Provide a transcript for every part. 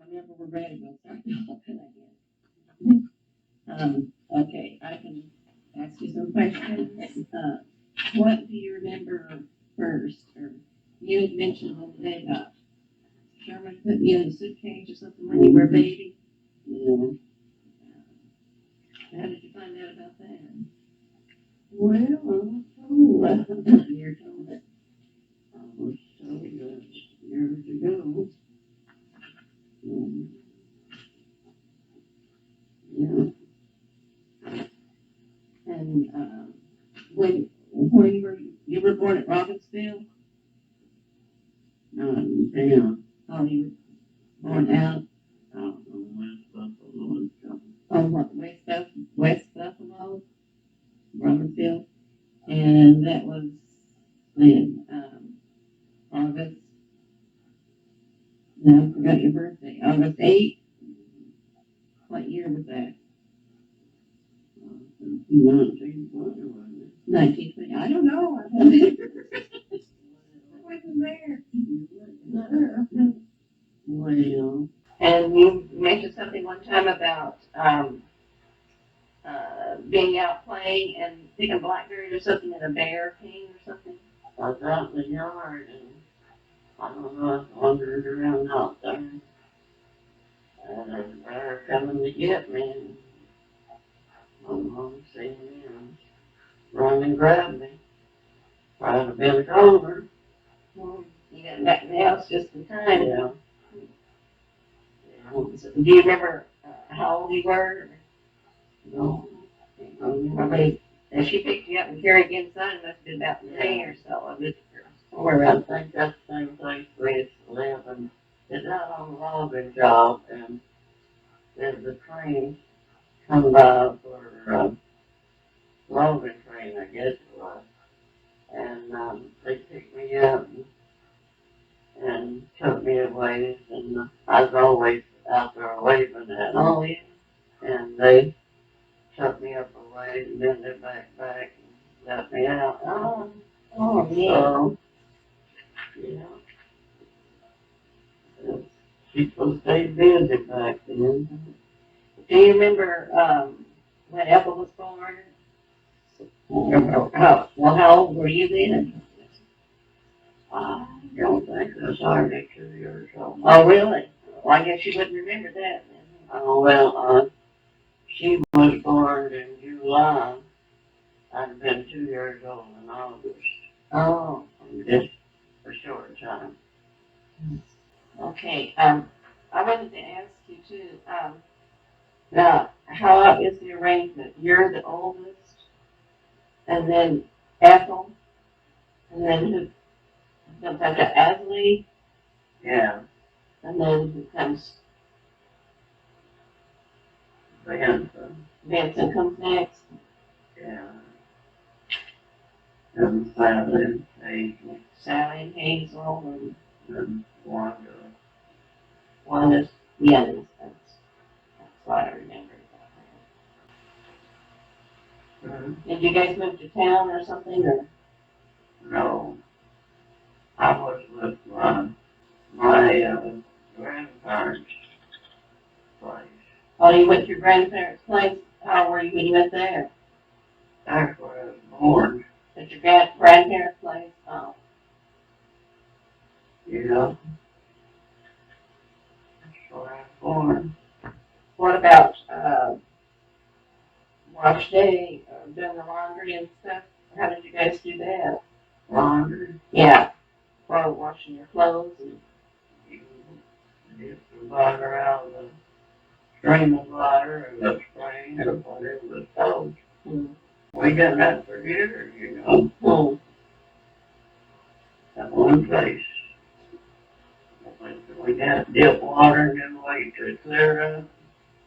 whenever we're ready, we'll start talking again. Okay, I can ask you some questions. What do you remember first? Or you had mentioned the other day about Sherman putting you in a suitcase or something when you were a baby. Yeah. How did you find out about that? Well, I was told You're told it. I was told that years ago. Um, yeah. And when you were born at Robbinsville? Down. Oh, you were born out Out on West Buffalo and something. on what, West Buffalo, Robbinsville, and that was in August. No, I forgot your birthday. August 8th. What year was that? 1920, wasn't it? 1920. I don't know. I wasn't there. Well, And you mentioned something one time about being out playing and picking blackberries or something, and a bear came or something. I was out in the yard and I don't know, I was wandering around out there. And a bear coming to get me. And my mom seen me and run and grabbed me. Tried to bend over. You got back in the house just in time. Yeah. Do you remember how old you were? No. Probably, as she picked you up and carried you inside, it must have been about 10 or so. I was somewhere I around. think that's the same place we used to live and it's out on a logging job and there's a train come by for logging train, I guess it was. And they picked me up and took me away and I was always out there waving at them. Oh, yeah. And they took me up a ways and then they back and let me out. Oh, yeah. So, yeah. People stayed busy back then. Do you remember when Ethel was born? How old were you then? I don't think I was already 2 years old. Oh, really? Well, I guess you wouldn't remember that then. Oh, well, she was born in July. I'd been 2 years old in August. Oh, Just a short time. okay. I wanted to ask you too. Now, how is the arrangement? You're the oldest, and then Ethel, and then who comes after Asley, Yeah, and then who comes, Benson. Vincent comes next. Yeah. And Sally and Hazel Sally and Hazel, and Wanda. one is the others. That's what I remember about her. Did you guys move to town or something, or? No, I was with my grandparents' place. Oh, you went to your grandparents' place? How were you when you went there? That's where I was born. At your grandparents' place? Oh. Yeah, that's where I was born. What about wash day, doing the laundry and stuff? How did you guys do that? Laundry. Yeah, or washing your clothes. And You get the water out of the stream of water and the spring or whatever was told. We done that for years, you know. At one place. We got to dip water and then wait till it clear up.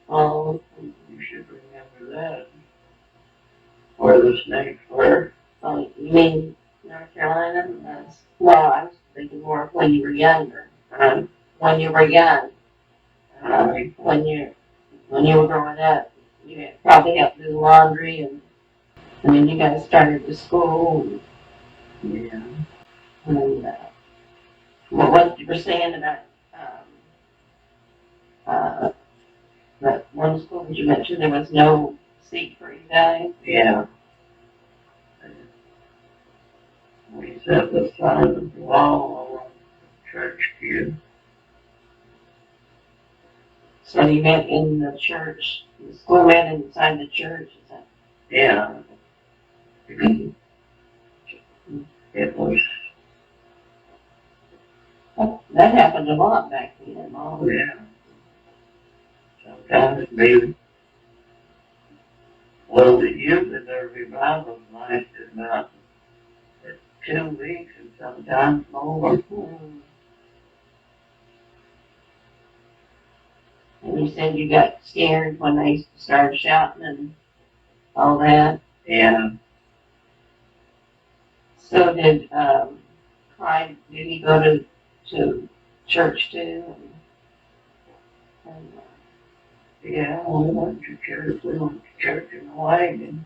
Oh, You should remember that. Where the snakes were. oh, you mean North Carolina? Well, I was thinking more of when you were younger. When you were young. When you were growing up, you probably had to do laundry, and then you guys started to school. Yeah. And what you were saying about Did you mention there was no seat for you guys? Yeah. We set the sign of the wall on the church pew. So you met in the church, the school met inside the church, is that? Yeah. It was, That happened a lot back then, Mom. yeah. Sometimes maybe, well, usually their revivals lasted about 2 weeks and sometimes more. And you said you got scared when they started shouting and all that. Yeah. So did Clyde? Did he go to church too? And, Yeah, we went to church. We went to church in the wagon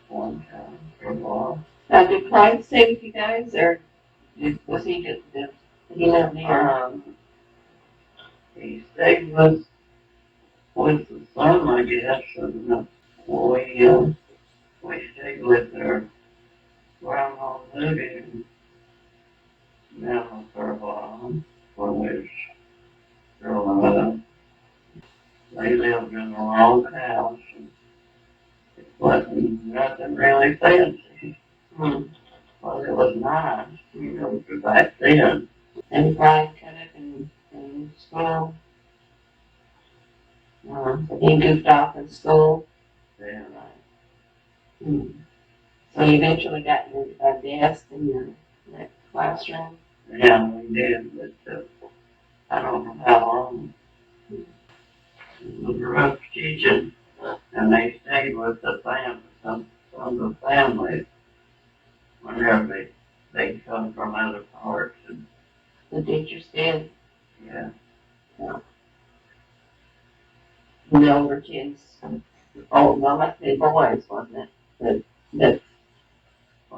one time for a while. now, did Clyde stay with you guys, or was he just did he live near? He stayed with the son, I guess, and we stayed with their grandma Ludy and now for a while when we was growing up. They lived in a log house and it wasn't nothing really fancy. Well, it was nice, for back then. And Clyde kind of in school. He goofed off in school. Yeah. So you eventually got your desk in your classroom. Yeah, we did, but I don't know how long. It was rough teaching, and they stayed with the family, some of the family, whenever they come from other parts, and The teachers did. yeah. The older kids. Oh, well, must be boys, wasn't it?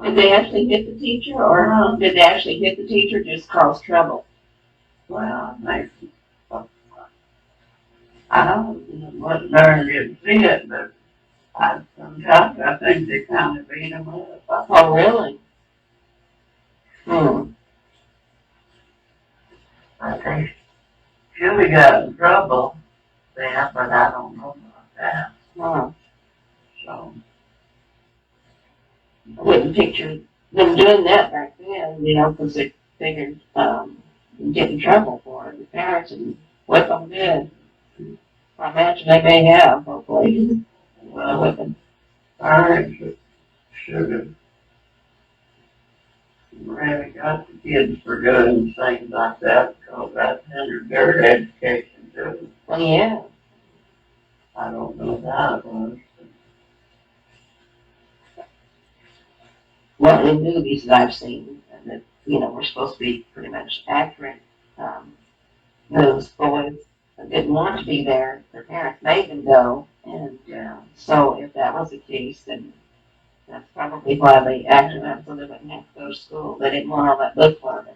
Did they actually hit the teacher, or did they actually hit the teacher just cause trouble? Well, I wasn't there and didn't see it, but sometimes I think they kind of beat them up. Oh, really? I think Julie got in trouble there, but I don't know about that. So, I wouldn't picture them doing that back then, because they figured get in trouble for it. The parents and whip them good. I imagine they may have, hopefully. well, parents should have really got the kids for doing things like that because that hindered their education too. Well, yeah. I don't know how it was. Well, in movies that I've seen, that, were supposed to be pretty much accurate, those boys didn't want to be there. Their parents made them go. And so if that was the case, then that's probably why they acted out so they wouldn't have to go to school. They didn't want all that book learning.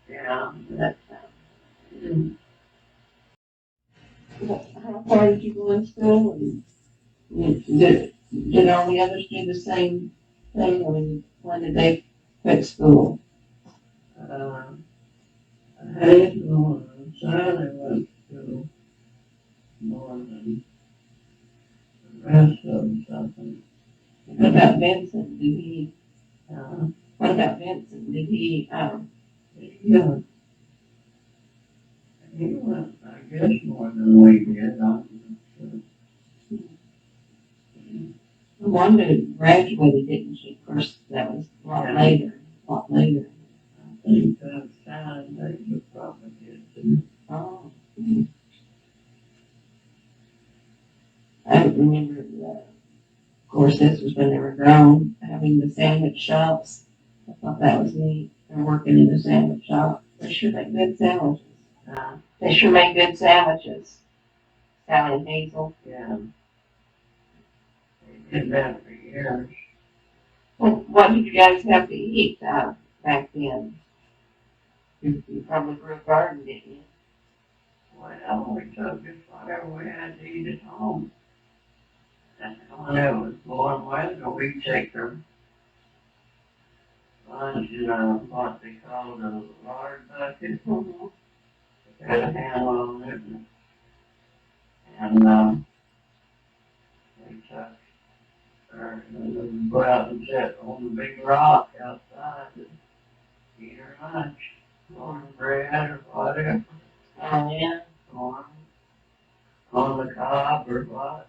Yeah. But, how far did you go in school? And did all the others do the same thing? I mean, when did they quit school? Hayes and Sally went to more than the rest of them something. What about Vincent? Uh, What about Vincent? Did he, yeah. He went, I guess, more than we did. Wanda graduated, didn't she? Of course, that was a lot later. I think that's sad. They would probably did too. Oh. I don't remember, of course, this was when they were grown, having the sandwich shops. I thought that was neat. They're working in the sandwich shop. They sure make good sandwiches. They sure make good sandwiches. Sally and Hazel. Yeah. They did that for years. Well, what did you guys have to eat back then? You probably grew a garden, didn't you? Well, we took just like whatever we had to eat at home. And when it was warm weather, we'd take our lunch in what they called a lard bucket. Mhm. It had a handle on it. And we took and go out and sit on the big rock outside and eat our lunch. Cornbread or whatever. Oh, yeah. Corn on the cob or what.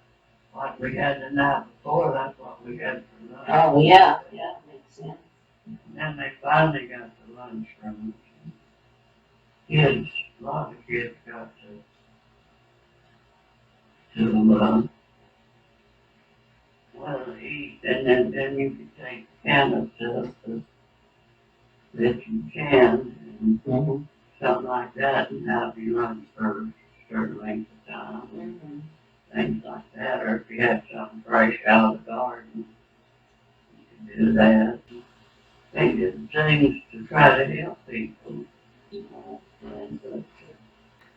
Like we had the night before, that's what we had for lunch. Oh, yeah. Yeah, makes sense. And then they finally got the lunch from us. Kids, a lot of kids got to well, eat, and then you could take cans of that you can, and Mm-hmm. something like that, and have you lunch for a certain length of time, Mm-hmm. things like that, or if you had something fresh out of the garden, you could do that. They did things to try to help people.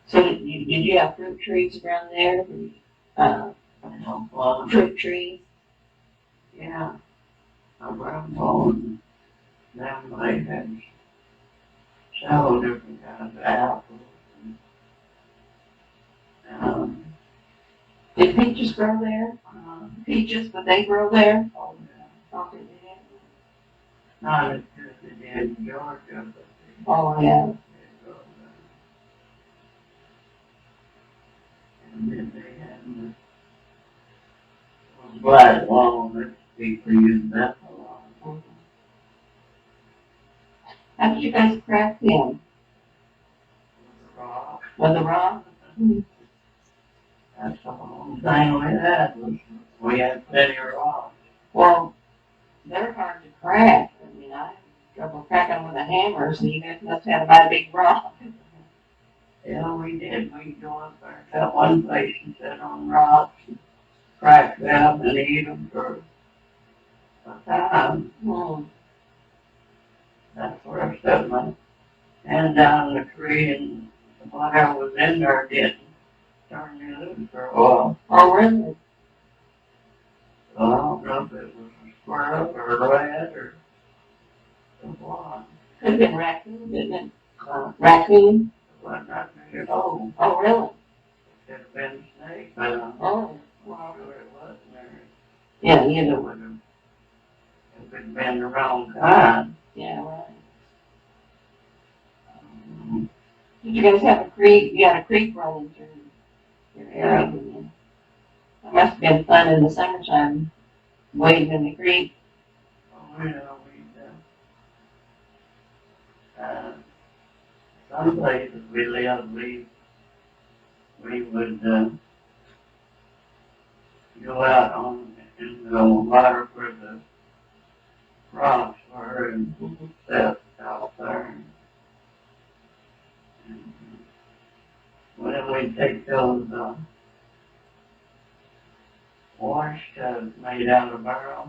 So did you have fruit trees around there? Fruit trees? Yeah, around home, now they had several different kinds of apples. And, Did peaches grow there? Peaches, would they grow there? oh, yeah. Oh, did they? Not as good as they did in Georgia, but they Oh, yeah. did grow there. And then they had the black walnut, people use that a lot. Mm-hmm. How did you guys crack them? Rock. With the rock? That's the whole thing we had was we had plenty of rocks. Well, they're hard to crack. I mean, I have trouble cracking them with a hammer, so you guys must have had a big rock. Yeah, we did. We'd go up there to that one place and sit on rocks and crack them and eat them for a time. Hmm. That's where I set my hand down the tree and whatever was in there didn't turn me loose for a while. Oh, really? So I don't know if it was a squirrel or a rat or what. Could have been raccoon, didn't it? Raccoon? It wasn't that big at all. Oh, really? It could have been a snake, but I'm Oh, not sure it wasn't there. yeah, It either. would have, it could have been the wrong kind. Yeah, right. Did you guys have a creek? You had a creek running through your area, didn't you? It must have been fun in the summertime, wading in the creek. Oh, you know, some places we lived, we would go out on in the water where the rocks were and sit out there. And when we'd take those wash tubs made out of barrel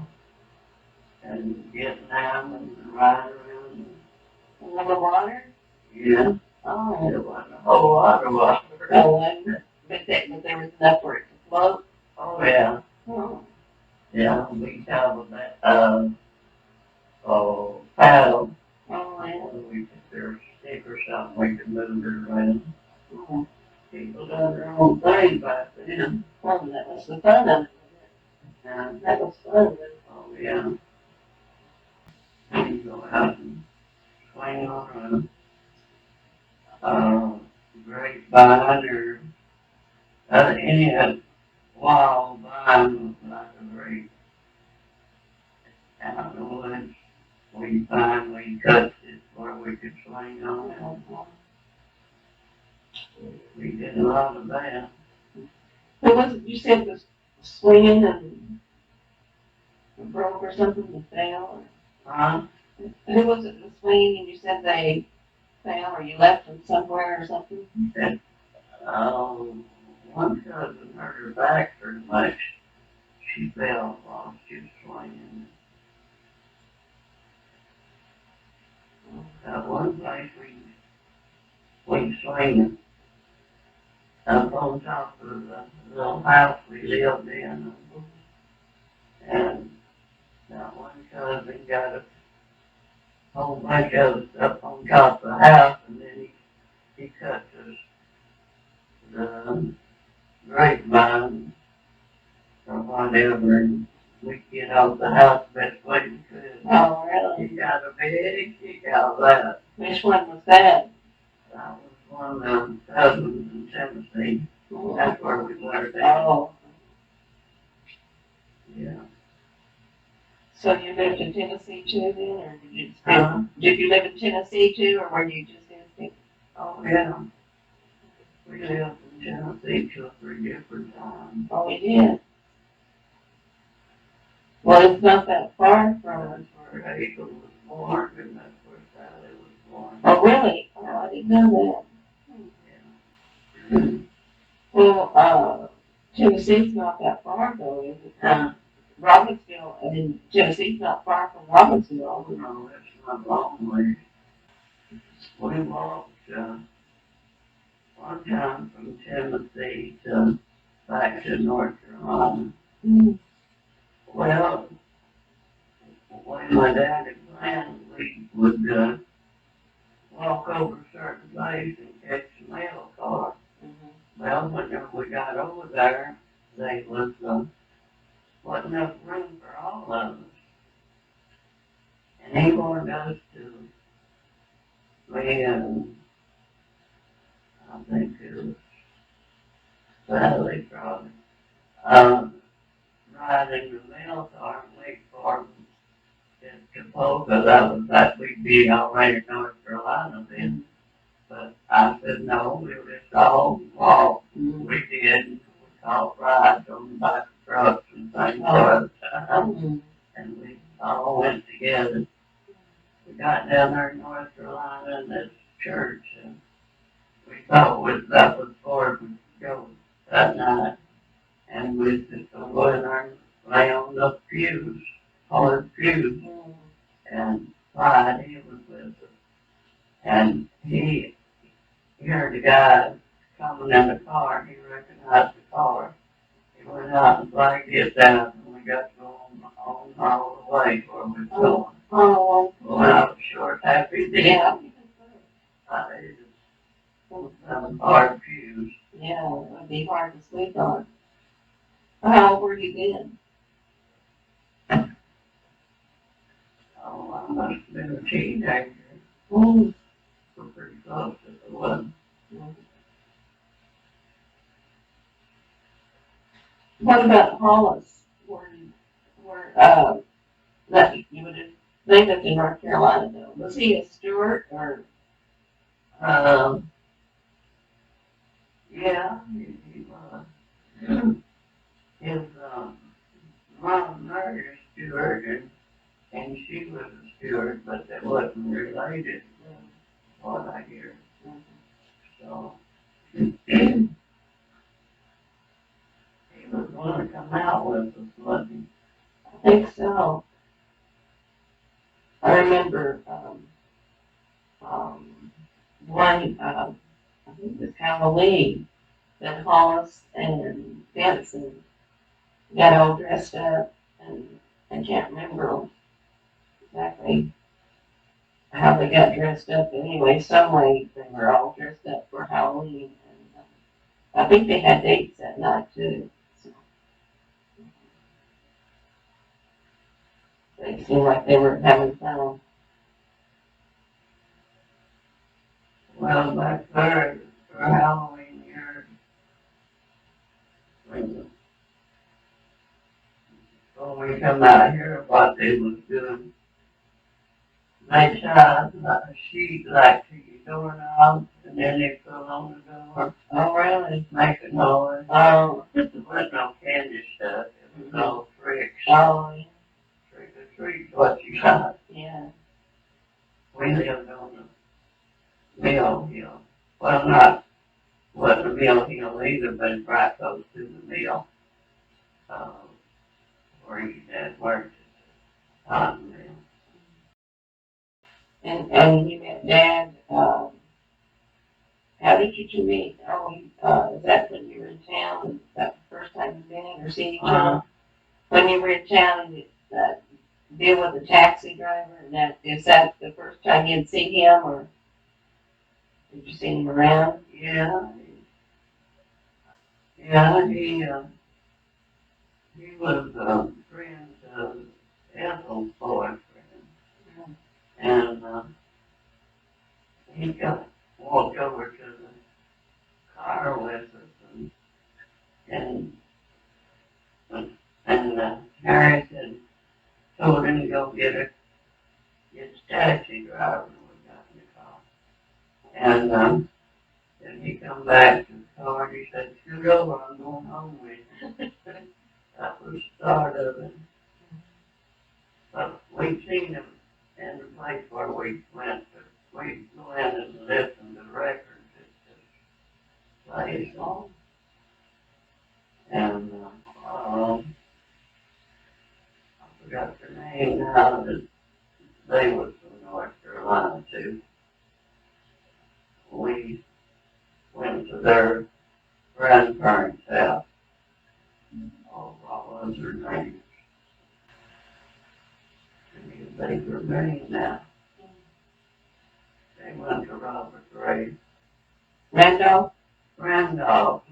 and get in them and ride around. In the water? Yeah, Oh, it wasn't a whole lot of water. but there was enough for it to float. Oh, yeah. Oh, Yeah, we have that, paddle. oh, yeah. We could, there's a stick or something, we could move it around. Oh, People done their own thing back then. well, that was the fun of it. And, That was fun. oh, yeah. You go out and swing on a grapevine or any wild vine like a grape out in the woods. We finally cut it where we could swing on it. We did a lot of that. Who was it you said was swinging and broke or something and fell? Huh? Who was it that was swinging and you said they fell or you left them somewhere or something? One cousin hurt her back pretty much. She fell while she was swinging. That one place we swinging, up on top of the little house we lived in. And that one cousin got a whole bunch of us up on top of the house, and then he cut the grapevine or whatever, and we get out of the house the best way we could. Oh, really? He got a big kick out of that. Which one was that? That was one of the cousins in Tennessee. That's where we were then. Oh, Yeah. so you lived in Tennessee too then, or did you spend, did you live in Tennessee too, or were you just in? Oh, yeah. We lived in Tennessee 2 or 3 different times. Oh, we did. Well, it's not that far from. That's where Hazel was born, and that's where Sally was born. Oh, really? Oh, I didn't know Yeah. that. Well, Tennessee's not that far though, is it? Robbinsville, I mean, Tennessee's not far from Robbinsville. No, it's not long way. We walked one time from Tennessee to back to North Carolina. Mm. Well, when my dad had planned, we would walk over a certain place and catch the mail car. Mm-hmm. Well, whenever we got over there, there wasn't enough room for all of us. And he wanted us to, me and I think it was Sally probably, ride in the mail car and wait for him to Topeka. That we'd be already in North Carolina then. But I said, no, we'll just all walk. Mm-hmm. We did. We called rides on the back of trucks and things for the time. Mm-hmm. And we all went together. We got down there in North Carolina in this church, and we thought that was far we could go that night. And we just go in there and lay on the pews, hard pews. And Friday was with us. And he heard the guy coming in the car. He recognized the car. He went out and flagged it down, and we got going on all the way where we were going. Oh, Well, I was sure happy then. yeah. I just hard pews. Yeah, it would be hard to sleep on. How old were you then? Oh, I must have been a teenager. Mm. We're pretty close to the one. What about Hollis? That you would have, they lived in North Carolina though. Was he a Stewart or? Yeah, he was. His mom married a steward, and she was a steward, but they wasn't related, what I hear. So, he was going to come out with us, wasn't he? I think so. I remember, one, I think it was Halloween, that Hollis and Benson got all dressed up, and I can't remember exactly how they got dressed up. Anyway, some way they were all dressed up for Halloween, and I think they had dates that night too. So they seemed like they were having fun. Well, back there, for Halloween here, when we come out here, what they was doing, they tied a sheet like to your doorknob, and then they put on the door, Oh, really? make a noise. Oh, There wasn't no candy stuff, it was all tricks. oh, Trick or treat, what you got. yeah. We lived on the mill hill. Well, not, wasn't a mill hill either, but it's right close to the mill. Where your dad worked at the cotton mill. And you met Dad, How did you two meet? Is that when you were in town? Is that the first time you met or seen each other? When you were in town and you, deal with a taxi driver, and is that the first time you'd seen him, or did you see him around? Yeah, yeah, he was friend Ethel's boyfriend, and he got walked over to the car with us, and Harris had told him to go get his taxi driver when we got in the car. And then he come back to the car and he said, "Scoot over, I'm going home with you." That was the start of it. But we seen him in the place where we went to. We went and listened to records at this place. And I forgot their name now. They was from North Carolina too. We went to their grandparents' house. Oh, what was her name? Can you think her name now? They went to Robert Ray. Randolph? Randolph.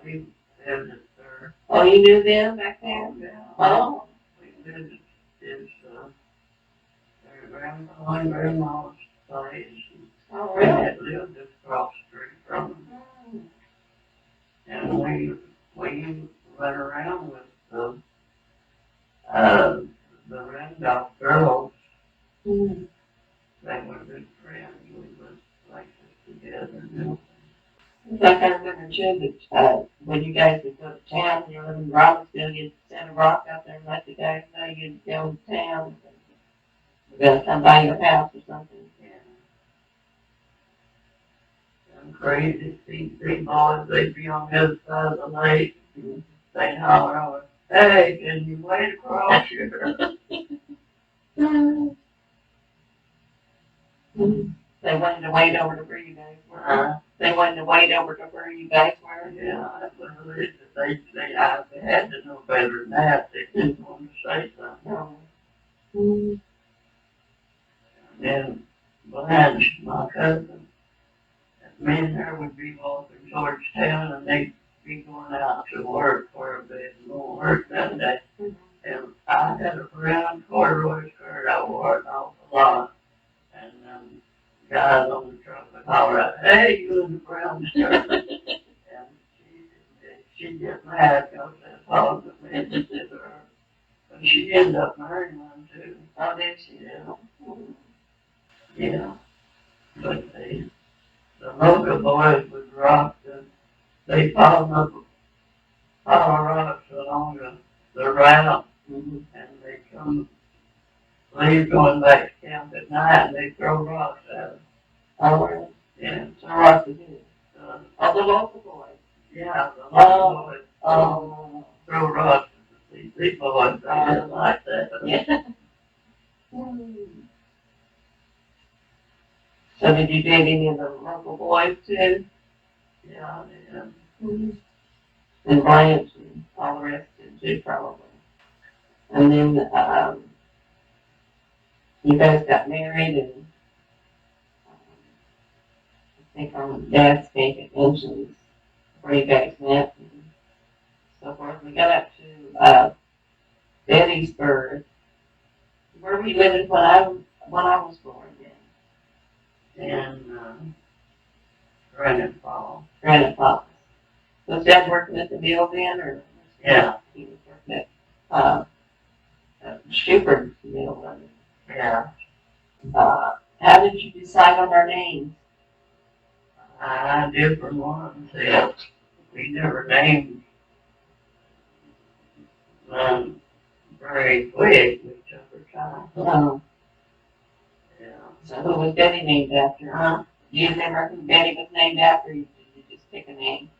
We visited her. Oh, you knew them back there? Yeah. Oh. We visited his, their grandpa and grandma's place. Oh, We really? had lived just across the street from them. And we went around with the Randolph girls. Mm-hmm. They were good friends. We went places together. And I kind of remember too that when you guys would go to town, you live in Robbinsville, you'd set a rock out there and let the guys know you'd go to town. We're gonna come by your house or something. yeah. And crazy. These boys, they'd be on the other side of the lake. They'd holler over, "Hey, can you wait across here?" They wanted to wait over to where you guys were. They wanted to wait over to where you guys were. Yeah, they had to know better than that. They didn't want to say something. No. Mm-hmm. And Blanche, my cousin, me and her would be walking towards town and they'd be going out to work for they had no work that day. And I had a brown corduroy skirt. I wore it an awful lot. And guys on the truck would holler out, "Hey, you in the brown skirt." And she'd get mad because that's all the men did to her. But she ended up marrying one too. Oh, did she? Yeah. Yeah. But the local boys would rock they piled up a pile of rocks along the route. Mm-hmm. And they come leave going back to camp at night and they throw rocks at us. Oh, really? Yeah. So rocks did it? Oh, the local boys. Yeah, the local boys throw rocks at these boys. They didn't like that. Yeah. So did you date any of the local boys too? Yeah, yeah. Mm-hmm. And Blanche and all the rest did too, probably. And then you guys got married, and I think on Dad's cake it mentions where you guys met and so forth. We got up to Betty's birth. Where were you living when I was born then? And Granite Falls. Granite Falls. Was Dad working at the mill then, or? Yeah. He was working at Shupert mill, wasn't he? Yeah. How did you decide on our names? Different ones. Yeah. We never named them very quick. We took our time. Oh. Yeah. So who was Betty named after? Huh? Do you remember who Betty was named after, or did you just pick a name?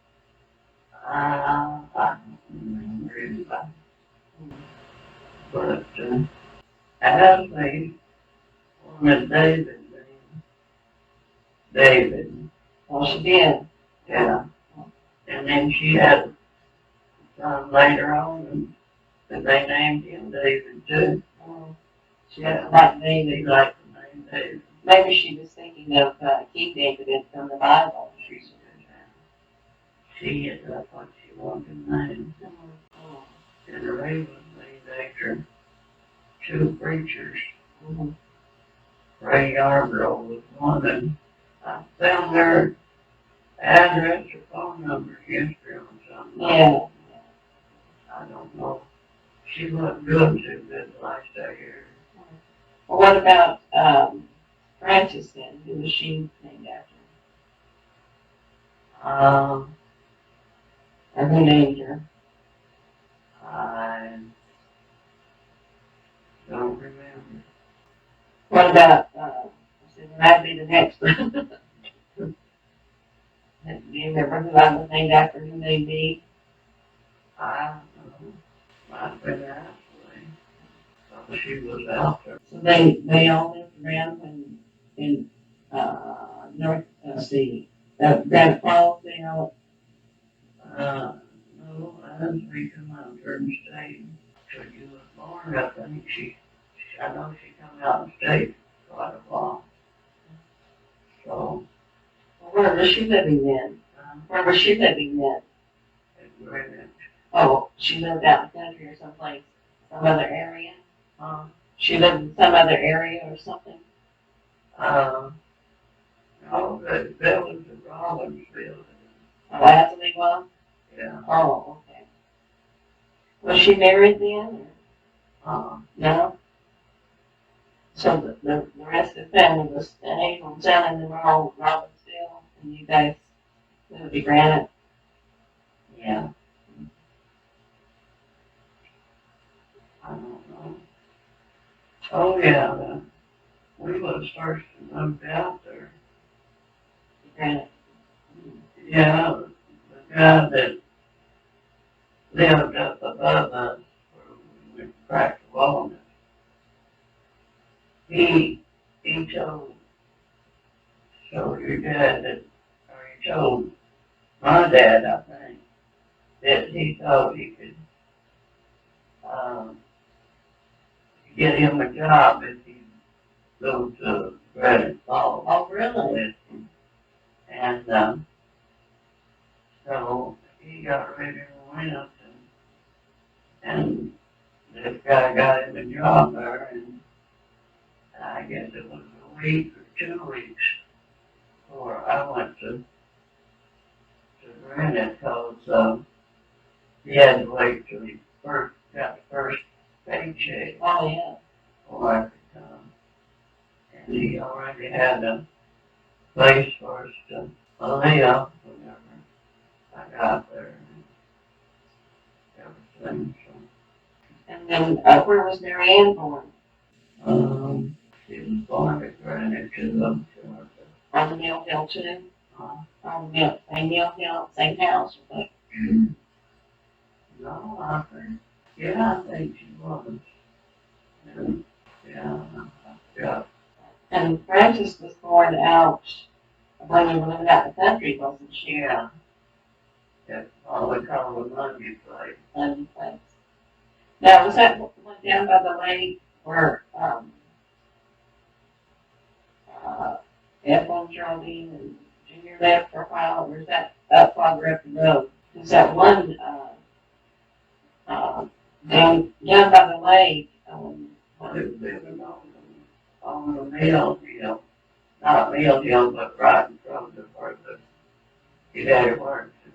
I don't remember anybody. But Ashley wanted David. Well, she did. Yeah. And then she had a son later on, and they named him David too. She doesn't like He David. liked the name David. Maybe she was thinking of King David from the Bible. She had what she wanted to name. And the Ray was named after two preachers. Ray Yarbrough was one, and I found their address or phone number yesterday on something. Yeah. I don't know. She wasn't doing too good the last I heard. Well, what about Frances then? Who was she named after? Or who named her? I don't remember. What about, that'd be the next one. Do you remember who I was named after, who they be? I don't know. Might have been Ashley. So she was out there. So they all lived around in North, let's see, Grand Falls, they all, No, as we come out during state. So you was born, I think I know she come out of state quite a while. So, where was she living then? Where was she living then? it really, Oh, she lived out in the country or someplace, some other area? She lived in some other area or something? no, that was the Robbins building. Oh, that's what they was? Yeah. Oh, okay. Was she married then? No? So the rest of the family was an Angel selling them all Robbinsville, and you guys lived in Granite? Yeah. I don't know. Oh, yeah, we was first to move out there. Granite. Yeah, the guy that lived up above us, where we cracked the wall, he told, so your dad that, or he told my dad, I think, that he thought he could, get him a job if he go to Granite Falls. Oh, really? With him. And, so he got ready to win, and this guy got him a job there, and I guess it was a week or 2 weeks before I went to Granite, because he had to wait till he first got the first paycheck Oh, yeah. before I could come. And he already had a place for us to live whenever I got there and everything. So, And then where was Mary Ann born? she was born at Granite too. On the Mill Hill too? On the Mill Hill, same house? But No, I think, yeah, I think she was. And, yeah, yeah. And Frances was born out when we were living out in the country, wasn't she? Yeah. That's all we call a Monday place. Lovely place. Now, was that one down by the lake where Ethel and Geraldine and Junior lived for a while, or is that up farther up the road? Is that one down by the lake? They was living on the mill hill. Not mill hill, but right in front of where your daddy works in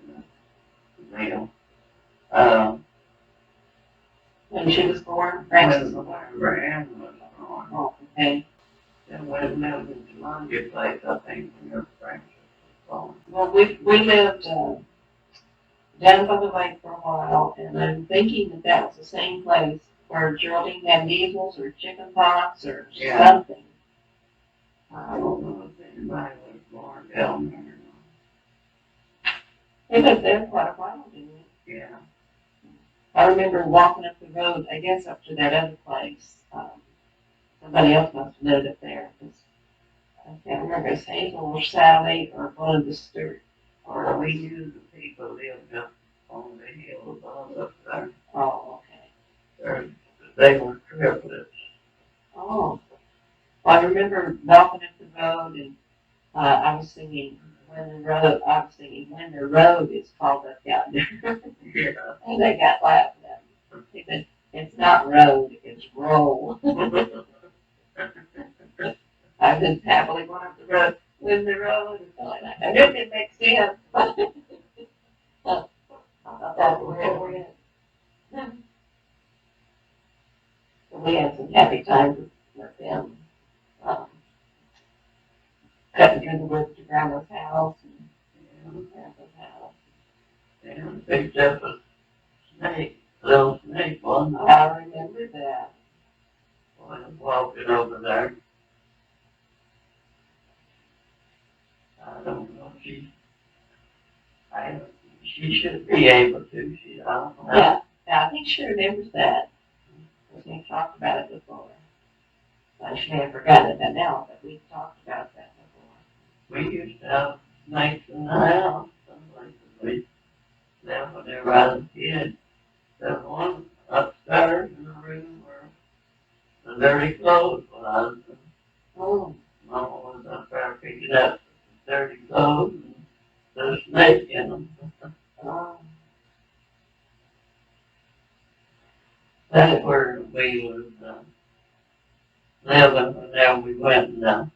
the mill. When she was born, Frances was born. When Ann was born. Oh, okay. Then when we lived in the Monday place, I think, when Francis was born. Well, we lived down by the lake for a while, and I'm thinking that that was the same place where Geraldine had measles or chicken pox or something. I don't know if anybody was born down there. They lived there quite a while, didn't they? Yeah. I remember walking up the road, I guess up to that other place. Somebody else must have lived up there, because I can't remember if it's Hazel or Sally or one of the Stewart. Or we knew the people lived up on the hill above up there. Oh, okay. They were triplets. Oh. Well, I remember walking up the road and I was singing When the Road is called up out there. Yeah. And they got laughing at me. They said, it's not road, it's roll. I just happily going up the road when the road is going. I knew it make sense. I thought that's where it went. We had some happy times with them. Um, cutting through the woods to Grandma's house and Grandpa's house. And picked up a snake, little snake one. I remember that. When I was walking over there. I don't know if she should be able to. I don't know. Yeah, I think she remembers that. We talked about it before. She may have forgotten it by now, but we talked about that before. We used to have snakes in the house. Some places we lived whenever I was a kid. There's one upstairs in the room where the dirty clothes was. Oh. Mama was up there picking up dirty clothes and there's a snake in them. Oh. That's where we was living whenever we went in the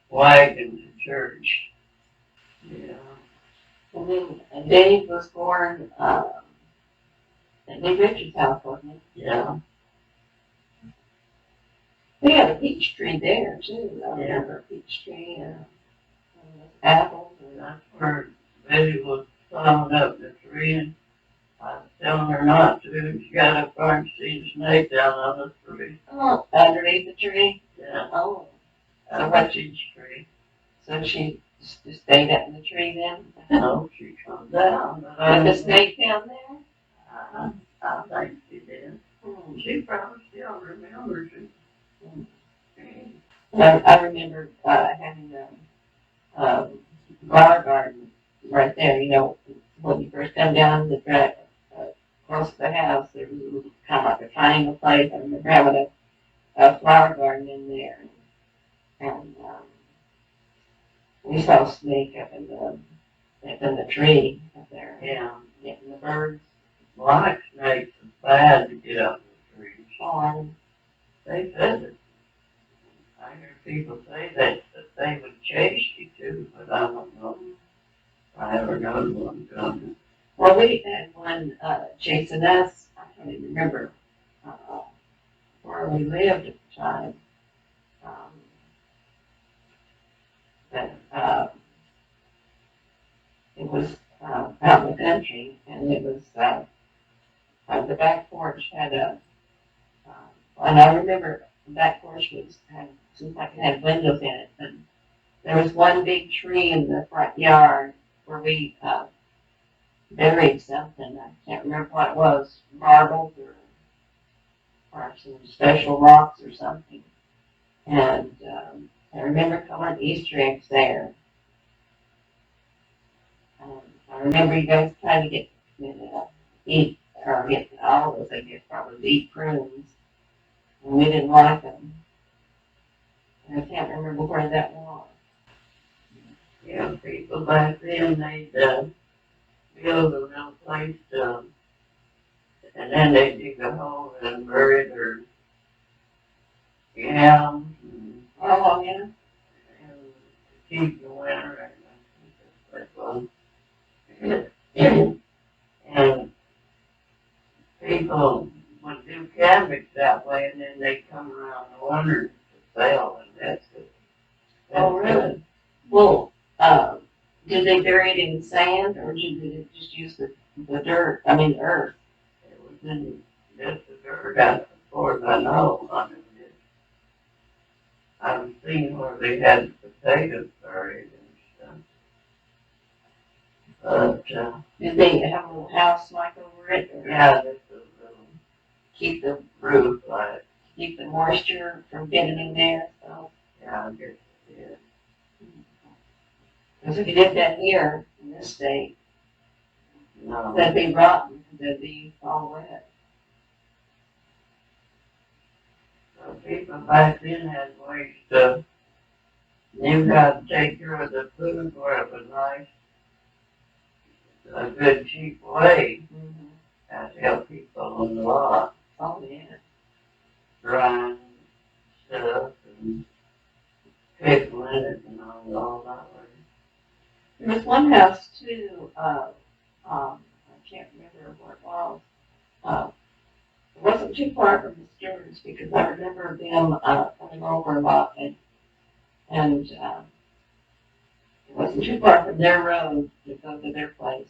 wagon to church. Yeah. And then Dave was born at New Richard's house, wasn't he? Yeah. We had a peach tree there too. I remember a peach tree and apples. That's where Betty was climbing up the tree and I was telling her not to. She got up there and see the snake down on the tree. Oh, underneath the tree? Yeah. Oh. So what's each tree? So she just stayed up in the tree then? No, she come down. Did the snake down there? I think she did. Hmm. She probably still remembers it. I remember having a flower garden right there. You know, when you first come down the track, close to the house, there was a little, kind of like a triangle place. I remember having a flower garden in there. And we saw a snake up in the tree up there. Yeah. Getting the birds. Black snakes is bad to get up in the trees. Oh, They said that. I hear people say that they would chase you too, but I don't know. I ever known one coming. well, we had one chasing us. I can't even remember where we lived at the time. But it was out in the country, and it was the back porch had and I remember the back porch seemed like it had windows in it, and there was one big tree in the front yard where we buried something. I can't remember what it was, marbles or some special rocks or something. And I remember calling Easter eggs there. I remember you guys trying to eat, or get all of us, I guess, probably to eat prunes. And we didn't like them. And I can't remember where that was. Yeah, people back then, they'd build a little place and then they'd dig a hole and bury their yams Oh, yeah. and keep the winter. And that's what it was. And people would do cabbages that way, and then they'd come around the winter to sell, and that's it. Oh, really? Well, did they bury it in sand, or did they just use the dirt, the earth? It was in just the dirt, as far as I know. I've seen where they had potatoes buried and stuff. But, Did they have a little house like over it? Or yeah, just a little keep the roof, like, keep the moisture from getting in there? So, yeah, I guess it is. Because if you did that here in this state, No. that'd be rotten, because it'd be all wet. So people back then had ways to, you got to take care of the food where it was nice, a good cheap way. Mm-hmm. That helped people a lot. Oh, yeah. Drying stuff and pickling it and all that way. There was one house too, I can't remember where it was. It wasn't too far from the Stearns because I remember them, coming over a lot and it wasn't too far from their road to go to their place.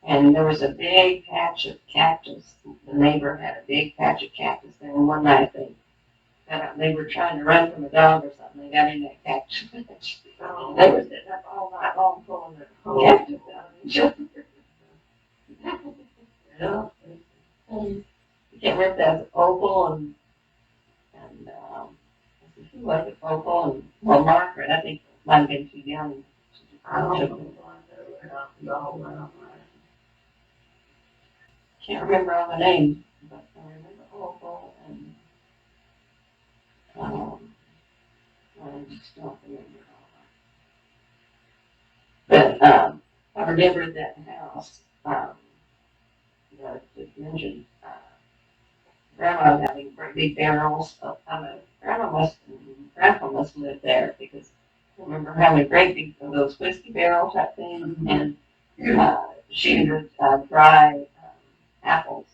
And there was a big patch of cactus. The neighbor had a big patch of cactus there, and one night they were trying to run from a dog or something. They got in that cactus patch. They were sitting up all night long pulling the cactus out of each other. Yeah. You can't remember if that was Opal and who was it? Opal and, well, Margaret. I think might have been too young. I don't know why they were out and all around Can't remember all the names, but I remember Opal and I just don't remember all. But I remember that house. Just mentioned Grandma having great big barrels. Grandpa must live there because I remember having great big those whiskey barrel type things, and she would dry apples.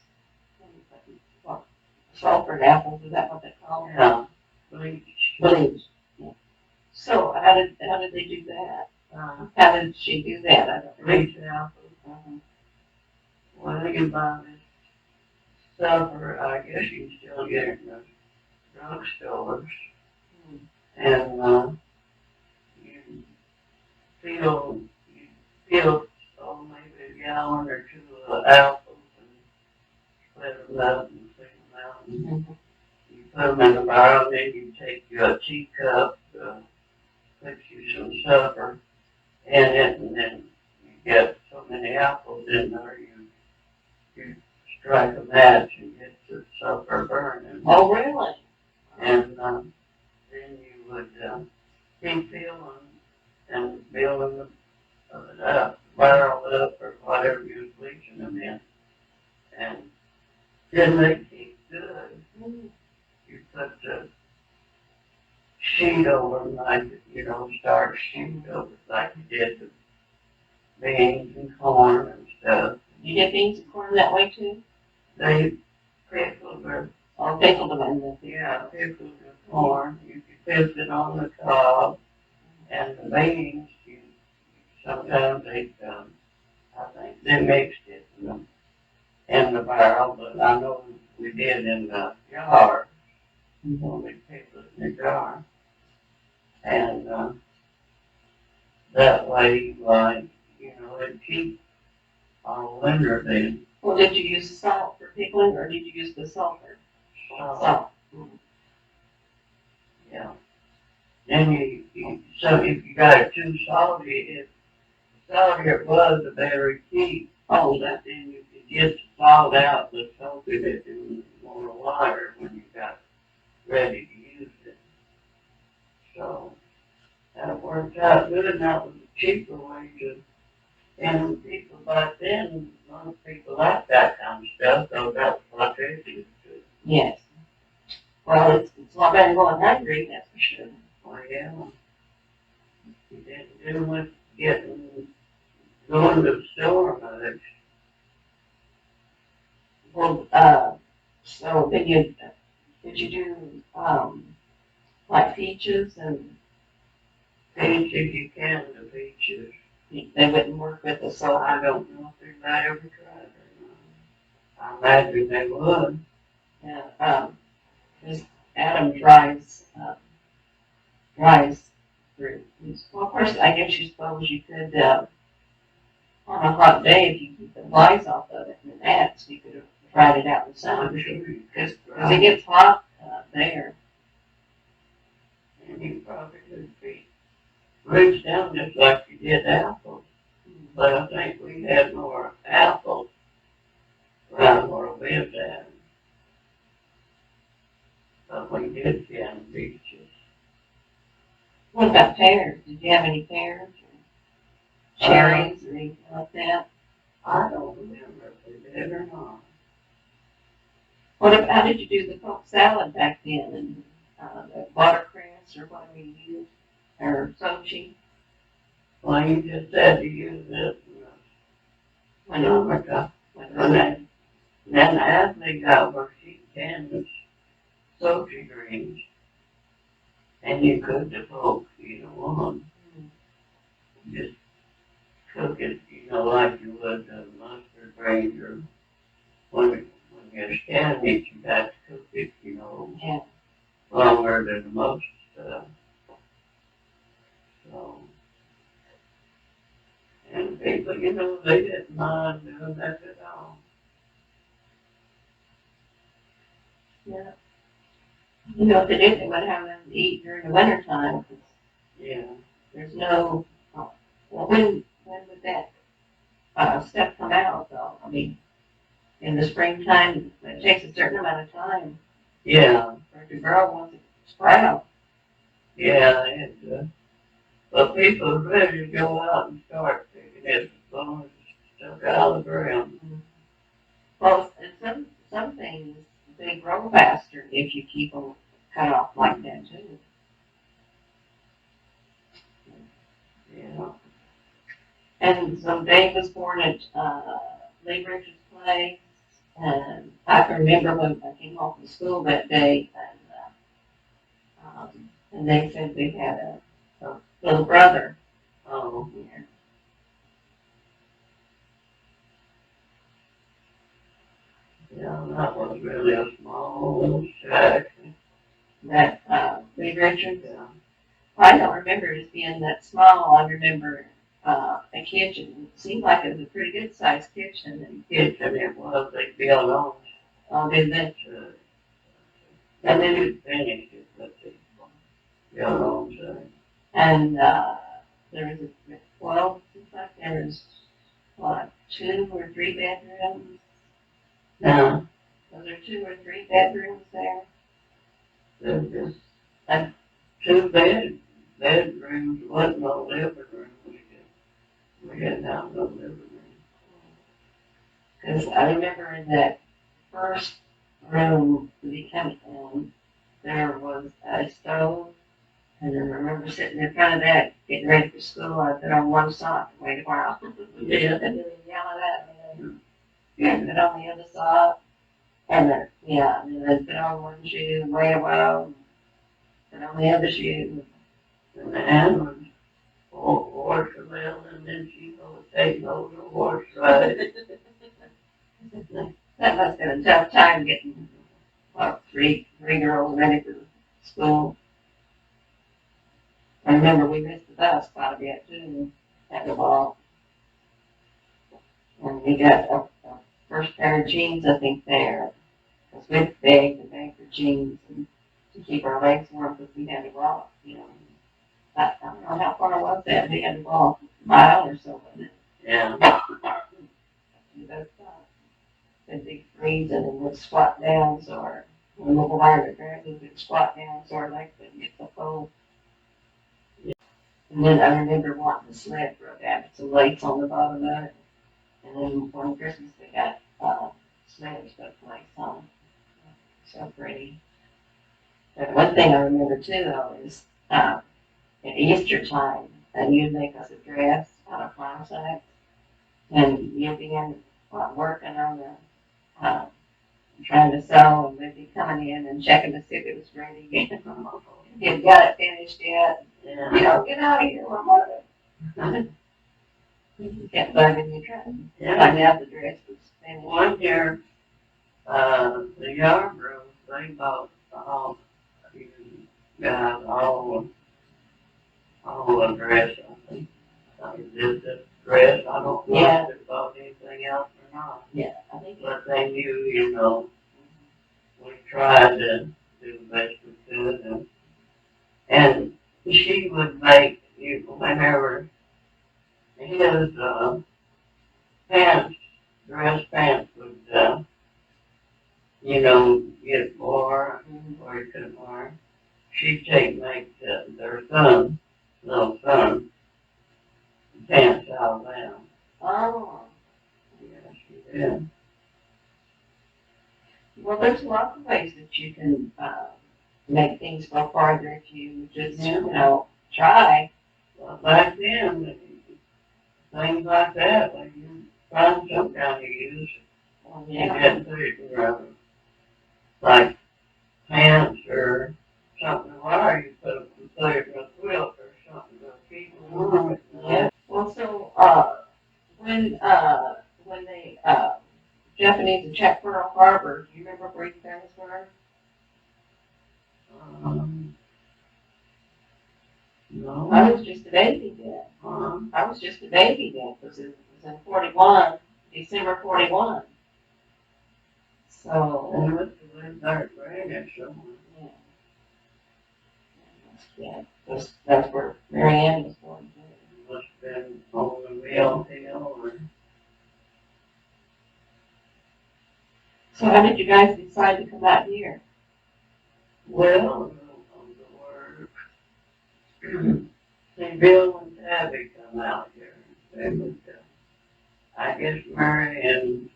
What, sulfured apples, is that what they call them? Yeah. Bleach. Bleach. Yeah. So how did they do that? How did she do that? I don't know. Bleach apples. Well, you buy this sulfur, I guess you can still get it in the drugstores. And you fill, oh, maybe a gallon or two of apples and split them up and clean them out. And you put them in the barrel, then you take your teacup, put you some sulfur in it, and then you get so many apples in there, you strike a match and get the sulfur burning. Oh, really? And then you would keep filling and building them up, barrel up, or whatever you was bleaching them in. And then they keep good. You put the sheet over them, like, starch sheet over like you did the beans and corn and stuff. You get beans and corn that way too? They pickled their, Or pickled them in the pickled the corn. You could pick it on the cob. And the beans, sometimes I think they mixed it in the barrel, but I know we did in the jar. When we picked it in the jar. And that way, like, it'd keep all winter then. Well, did you use salt for pickling, or did you use the sulfur? Salt. Yeah. Then so if you got it too salty, the saltier it was, the better it keep. Oh, But then you could get the salt out, the salty bit in more water when you got ready to use it. So that worked out good, and that was a cheaper way to, and people back then, most people liked that kind of stuff, so that's what they used to. yes. Well, it's a lot better than going hungry, that's for sure. Well, yeah. You didn't do much going to the store much. Well, so did you do, like peaches and Peaches, you can do peaches. they wouldn't work with the I sulfur? don't know if anybody ever tried it or not. I imagine they would. Yeah, because Adam dries through. Well, of course, I guess you suppose you could, on a hot day, if you keep the flies off of it and the gnats, you could have dried it out in the sun. Because it gets hot there. And you probably could be fruits down just like you did apples. But I think we had more apples around where we lived at. But we did get peaches. What about pears? Did you have any pears or cherries or anything like that? I don't remember if we did or not. How did you do the Coke salad back then? And the watercress or whatever you used? Or sochi? Well, you just had to use it in the summertime. And then the athlete got where she can sochi greens. And you cook the Coke, either one. Just cook it, like you would the mustard greens or when you're scanning it, you got to cook it, Yeah. longer than most stuff. So, and people, they didn't mind doing that at all. Yeah. If they did, they would have them to eat during the winter time. Yeah. There's no, well, when would that stuff come out though? I mean, in the springtime, it takes a certain amount of time Yeah. for it to grow once it sprouts. Yeah, and, but people are ready to go out and start picking it as long as it's stuck out of the ground. Well, and some things, they grow faster if you keep them cut off like that too. Yeah. And so Dave was born at Lee Richards' place, and I can remember when I came home from school that day, and they said we had a little brother. Oh. Yeah. Yeah, that was really a small shack. That Lee Richards. Yeah. I don't remember it as being that small. I remember a kitchen. It seemed like it was a pretty good sized kitchen. And Kitchen it was, they built on did that. And then it finished it, but they built on to it. And there was seems like there was what, 2 or 3 bedrooms. Now, Was there 2 or 3 bedrooms there? there's just like 2 bedrooms, wasn't no living room. We didn't have no living room. Because I remember in that first room we came in, there was a stove. And I remember sitting in front of that, getting ready for school. I put on one sock and wait a while. Yeah. And then yelling at me. And put on the other sock. And then, and then put on one shoe and wait a while. Put on the other shoe. And the hand was horse well, and then she would take over the horse ride. That must have been a tough time getting, three girls ready for school. I remember we missed the bus quite a bit too, at the ball. And we got a first pair of jeans, I think, there. Because we begged and begged for jeans and to keep our legs warm because we had to walk, I don't know how far was that. We had to walk a mile or so, wasn't it? Yeah. They'd be freezing and would squat down, so our little wire grandpas would squat down so our legs wouldn't get so cold. And then I remember wanting the sled broke out with some lights on the bottom of it. And then one Christmas they got sleds put lights on. So pretty. But one thing I remember too though is at Easter time, you'd make us a dress out of flour sacks. And you'd be in working on the trying to sew, and they'd be coming in and checking to see if it was ready. You got it finished yet? Yeah. Get out of here, I'm working. You kept bugging you trying to find out the dress was finished. One year, the yard girls, they bought all, you guys, all a dress, I think. Just a dress, I don't know if they bought anything else or not. Yeah, I think. But they knew, we tried to do the best we could, and she would make, whenever his pants, dress pants would, get more, or he couldn't wear, she'd make their son, little son, pants out of them. Oh, Yeah, she did. well, there's lots of ways that you can, make things go farther if you just, try. Well, back then, things like that, like you find some kind of use, Oh, you yeah. didn't put it in like pants or something, why you put it in a quilt or something to keep it warm. Yeah. Well, so, when they, Japanese attacked Pearl Harbor, do you remember where you guys were? No. I was just a baby then. I was just a baby then, because it was in 41, December 41. So, And must have lived there for somewhere. yeah, that's where Mary Ann was born too. Must have been on the Mill Hill or. So how did you guys decide to come out here? Well, on the word. See, Bill and Tabby come out here. They would, I guess Mary and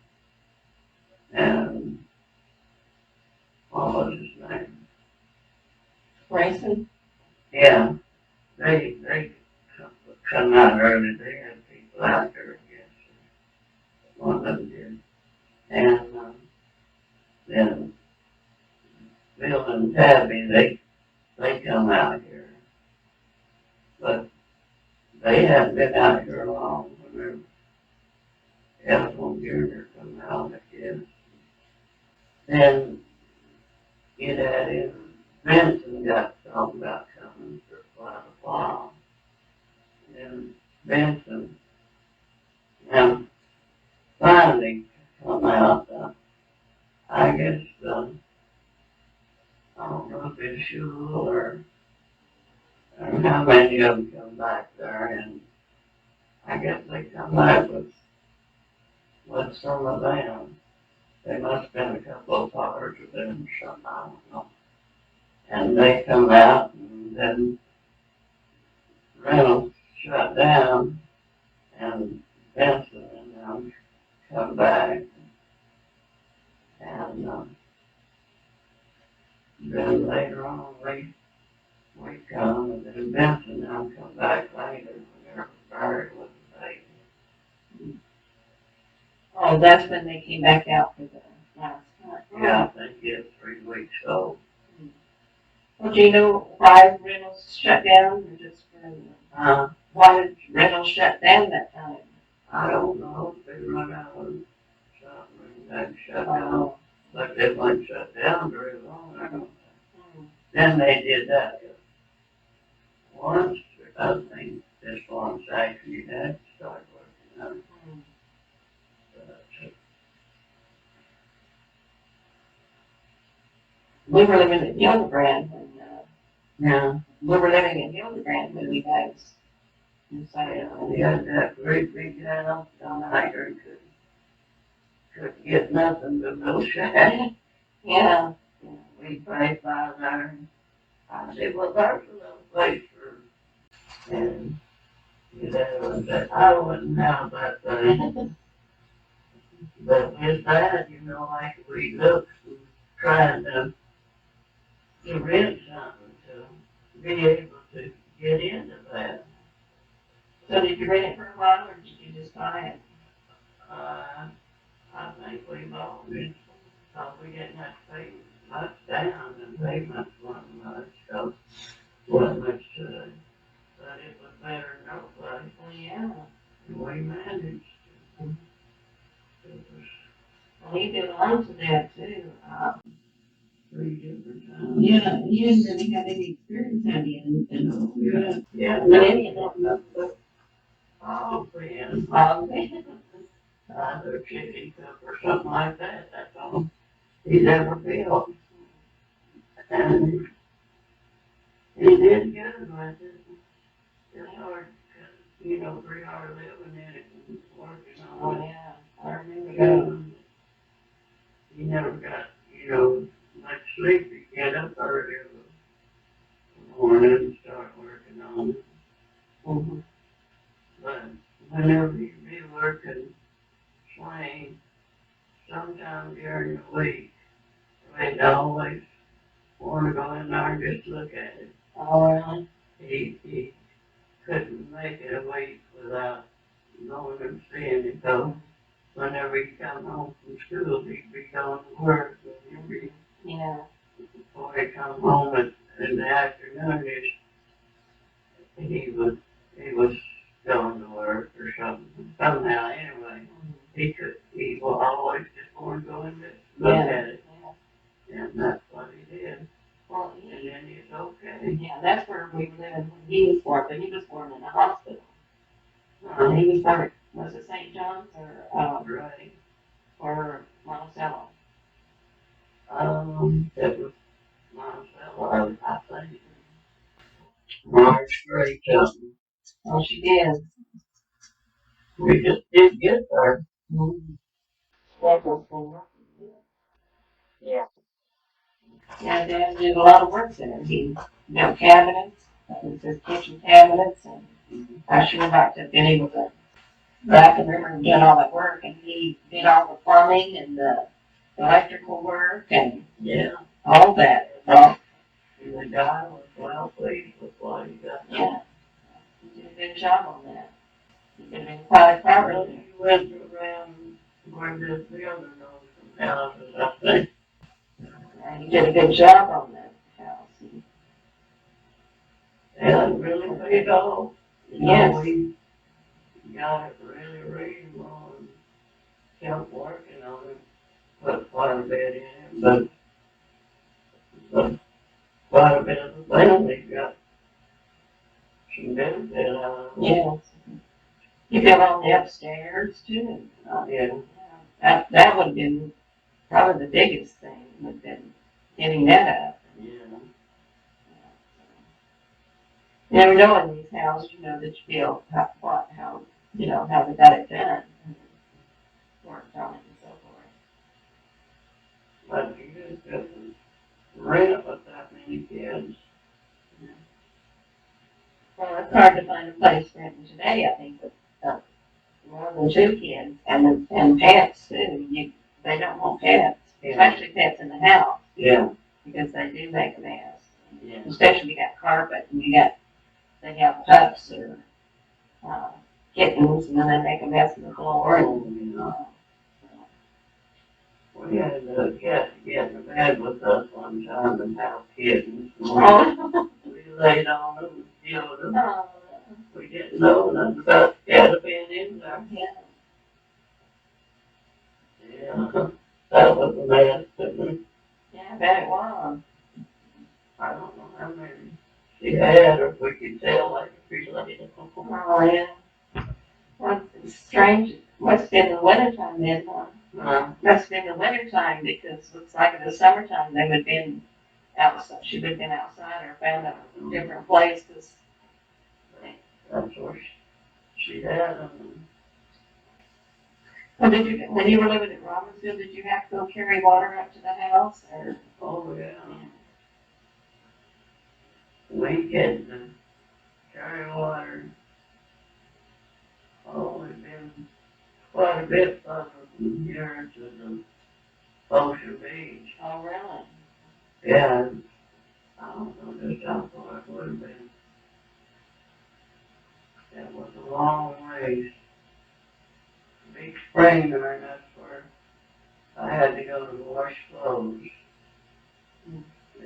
what was his name? Grayson? Yeah, they come out early. They had people out there, I guess. One of them did. And then Bill and Tabby, they come out here. But they hadn't been out here long when their Ethel Jr. come out, I guess. Then it had in Benson got talking about coming for quite a while. And Benson finally come out. I guess I don't know if it's Shul or how many of them come back there, and I guess they come back with some of them. There must have been a couple of fathers of them or something, I don't know. And they come out, and then Reynolds shut down, and Benson and them come back, and then later on we come, and then Benson and them come back later when they're buried with the baby. Oh, that's when they came back out for the last time. Yeah, I think it's 3 weeks old. Well, do you know why Reynolds shut down? Or just why did Reynolds shut down that time? I don't know if they run out of something and they shut down. But they wouldn't shut down very long. I don't know. Then they did that once, I think, this one actually had to start working on it. We were living in Hildebrand when, Yeah. we were living in Hildebrand when you guys decided. We had that great big house down there and couldn't get nothing but little shack. Yeah. We played by there. I said, well, there's a little place for, and I wouldn't have that thing. But his dad, like we looked and trying to rent something to be able to get into that. So did you rent it for a while or did you just buy it? I think we bought it, so we didn't have to pay much down and payments wasn't much, so wasn't much to it. But it was better than no place. Oh, yeah. And we managed. It was Well, he did loans of that too. 3 different times. Yeah, he didn't really have any experience on it. Yeah, any of that. nothing but all friends. Either chicken cook or something like that, that's all he's ever built. And he did good with it. it's hard, pretty hard living in it and working Oh, on it. yeah, I remember that. You never got, much sleep. You get up early in the morning and start working on it. Mm-hmm. But whenever you be working swing, sometime during the week, we'd always want to go in there and just look at it. Oh, really? He couldn't make it a week without going and seeing it. So whenever he come home from school, he'd be going to work. Yeah. Before he come home in the afternoon, he was going to work or something. Somehow, anyway, he will always just want to go and look at it. Yeah. And that's what he did. Well, And then he's okay. yeah, that's where we were living when he was born, but he was born in a hospital. Uh, He was born, was it St. John's right. or Monticello? It was Marcella, I think. March great something. Oh, she did. We just did get there. Mm-hmm. That was cool. Yeah. Yeah, Dad did a lot of work there. He built cabinets, his kitchen cabinets, and I sure like to have been able to. But I can remember him doing all that work, and he did all the plumbing and the electrical work and Yeah. all that. Well, And the guy was well pleased with what he got. yeah, he did a good job on that. He could have been quite a carpenter. He went around where the other houses, I think. And he did a good job on that house. And really paid off. Yes. We got it really reasonable and kept working on it. Put quite a bit in it, but quite a bit of the family got some benefit out of it. Yes. He built on the upstairs too. Yeah. That would have been probably the biggest thing, would have been getting that up. Yeah. You never know in these houses, that you build how they got it done. And worked on it and so forth. But you just couldn't rent with that many kids. Well, it's hard to find a place renting today, I think, with more than two kids and pets too. They don't want pets, especially pets in the house. Yeah. Because they do make a mess. Yeah. Especially if you got carpet and they have pups or kittens and then they make a mess in the floor. We had a cat get in bed with us one time and have kittens. Oh. We laid on them and killed them. Oh. We didn't know nothing about the cat being in there. Yeah. Yeah. That was a mess, didn't it? Yeah, I bet it was. I don't know how many she had or if we could tell like a few later. Oh, yeah. Well, it's strange. Must have been in the wintertime then, huh? Must have been the wintertime because it looks like in the summertime they would have been outside. She would have been outside or found a different place. That's where she had them. Well, when you were living in Robbinsville, did you have to go carry water up to the house? Or? Oh, yeah. We get to carry water. Oh, we've been quite a bit further from here to the Ocean Beach. Oh, really? Yeah, I don't know just how far it would have been. It was a long ways. Big spring there, and that's where I had to go to wash clothes.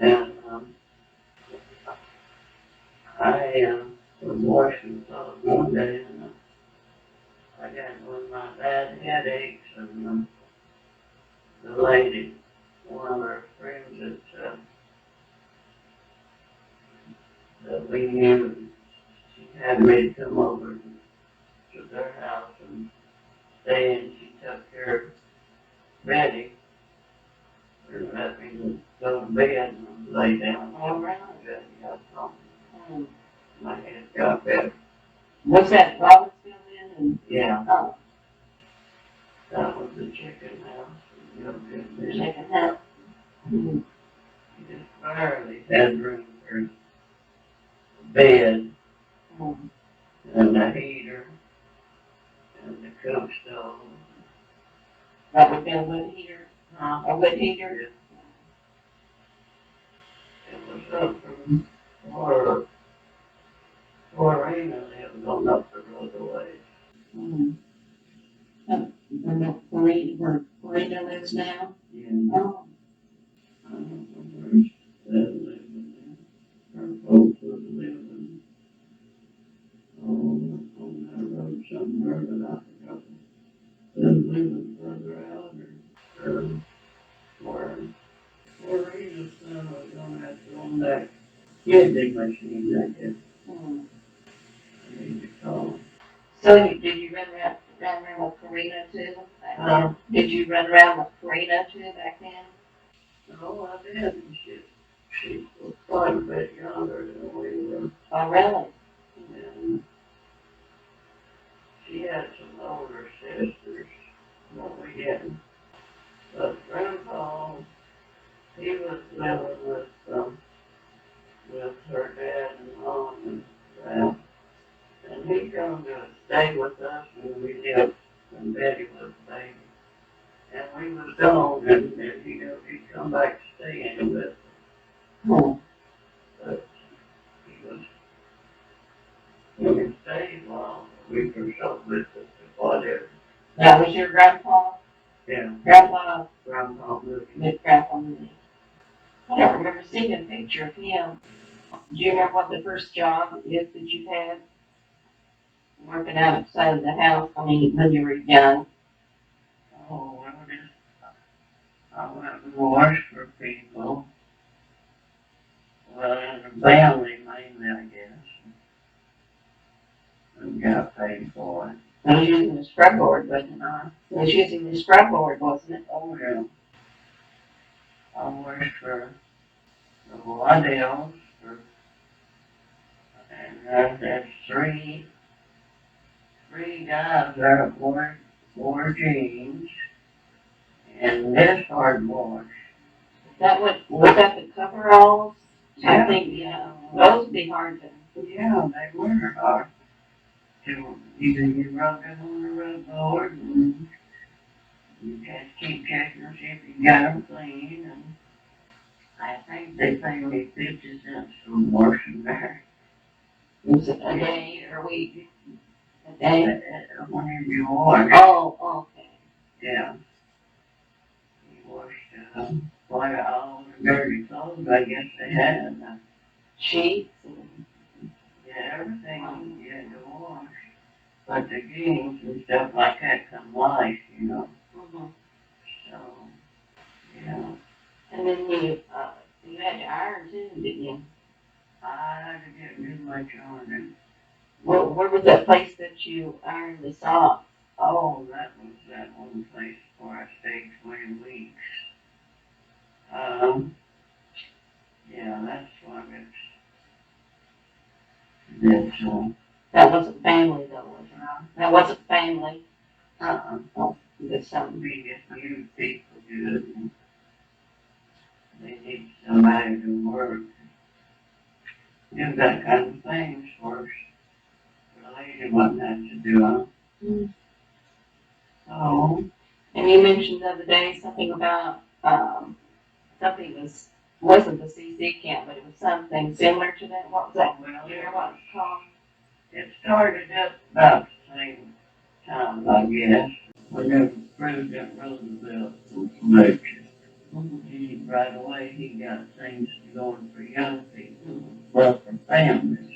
And I was washing clothes one day, and I got one of my bad headaches, and the lady, one of our friends that we knew, she had me to come over to their house and stay, and she took care of Betty. And let me go to bed and lay down. Oh, really? Betty got something. My head got better. What's that, Robbinsville in? Yeah, Oh, that was the chicken house. chicken house. Mm. Just barely had room for a bed Mm. and a heater and the cook stove. That would be a wood heater, Huh? a wood heater. It was up from where Rena lived on up the road away. Mm. Where Rita lives now? Yeah. Oh, I don't know where they're living there. Her folks was living on that road somewhere, but I forgot. They're living further out or where Rena's son was gonna have to go on that kidney machine, I guess. mm. I need to call him. So did you run around with Karina too? Did you run around with Karina too back then? No, I didn't. She was quite a bit younger than we were. Oh, really? And she had some older sisters, but we didn't. But Grandpa, he was living with her dad and mom and that. And he come to stay with us when we lived, when Betty was a baby. And we was gone, and he'd come back to stay in with us. Hmm. But he stayed long, a week or so with us, or whatever. That was your grandpa? Yeah, Grandpa, Grandpa moved. with grandpa Mooney. I don't remember seeing a picture of him. Do you remember what the first job is that you had? Working outside of the house, I mean, when you were young. Oh, I went and washed for people. Well, in the family mainly, I guess. And got paid for it. It was using the scrub board, wasn't it? It was using the scrub board, wasn't it? Oh, yeah. I washed for the Waddell's and there's three guys there that wore jeans and this hard wash. That was that the coveralls? I Yeah. think, yeah, those would be hard to. Yeah, they were hard. You rub it on the rub board and you just keep checking to see if you got them clean. And I think they paid me 50 cents for washing there. Was it a day or a week? A day? Whenever you wash. Oh, okay. Yeah. You washed quite all the dirty clothes I guess they had. Sheets and. Yeah, everything you had to wash. But the jeans and stuff like that come light, Mhm. So, yeah. And then you had to iron too, didn't you? I had to get new much ironing. Where was that place that you ironed the socks? Oh, that was that one place where I stayed 20 weeks. Yeah, that's what That wasn't family though, was it? That wasn't family. uh-uh. Oh, that's something. We just knew people good. And they need somebody to work. Do that kind of things for us. The lady wasn't had to do it. Mm. So, And you mentioned the other day something about, something wasn't the CC camp, but it was something similar to that. What was that? well, Do you remember what it's called? it started up about the same time, I guess, whenever President Roosevelt was elected. He, right away, he got things going for young people, well, for families.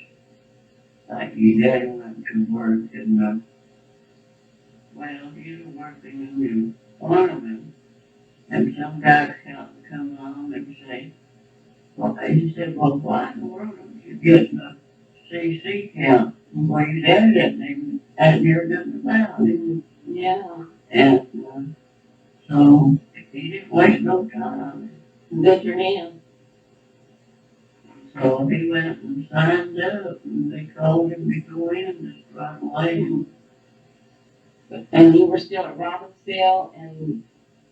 Like your daddy went to work and, well, he was working in the ornament, and some guys come along and say, well, they said, well, why in the world don't you get a CC count? Well, your daddy hadn't heard nothing about it. Yeah. And, so, he didn't waste no time. Good for him. So he went and signed up, and they called him to go in just right away. And you were still at Robbinsville,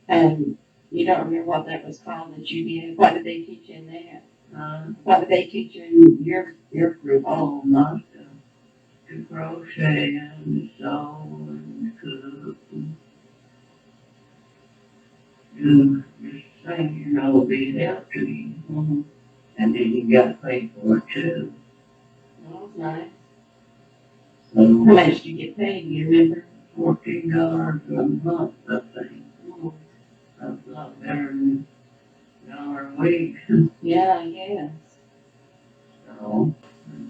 and you don't remember what that was called that you did? What did they teach you in there? What did they teach you in your group? Oh, not to crochet and sew and cook and do just things, you know, be help to you. Mm-hmm. And then you got paid for it too. That was nice. So How much did you get paid? Do you remember? $14 a month, I think. Mm-hmm. That's a lot better than $1 a week. Yeah, I guess. So,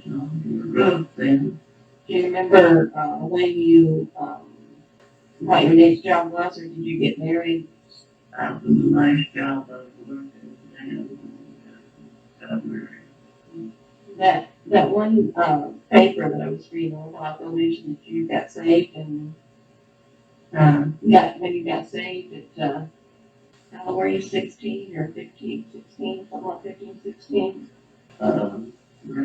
you know, you were rough then. Do you remember when you what your next job was, or did you get married? That was a nice job I was working and got married. That one paper that I was reading a while ago mentioned that you got saved and when you got saved at how were you, 16 or 15, 16, something like 15, 16? I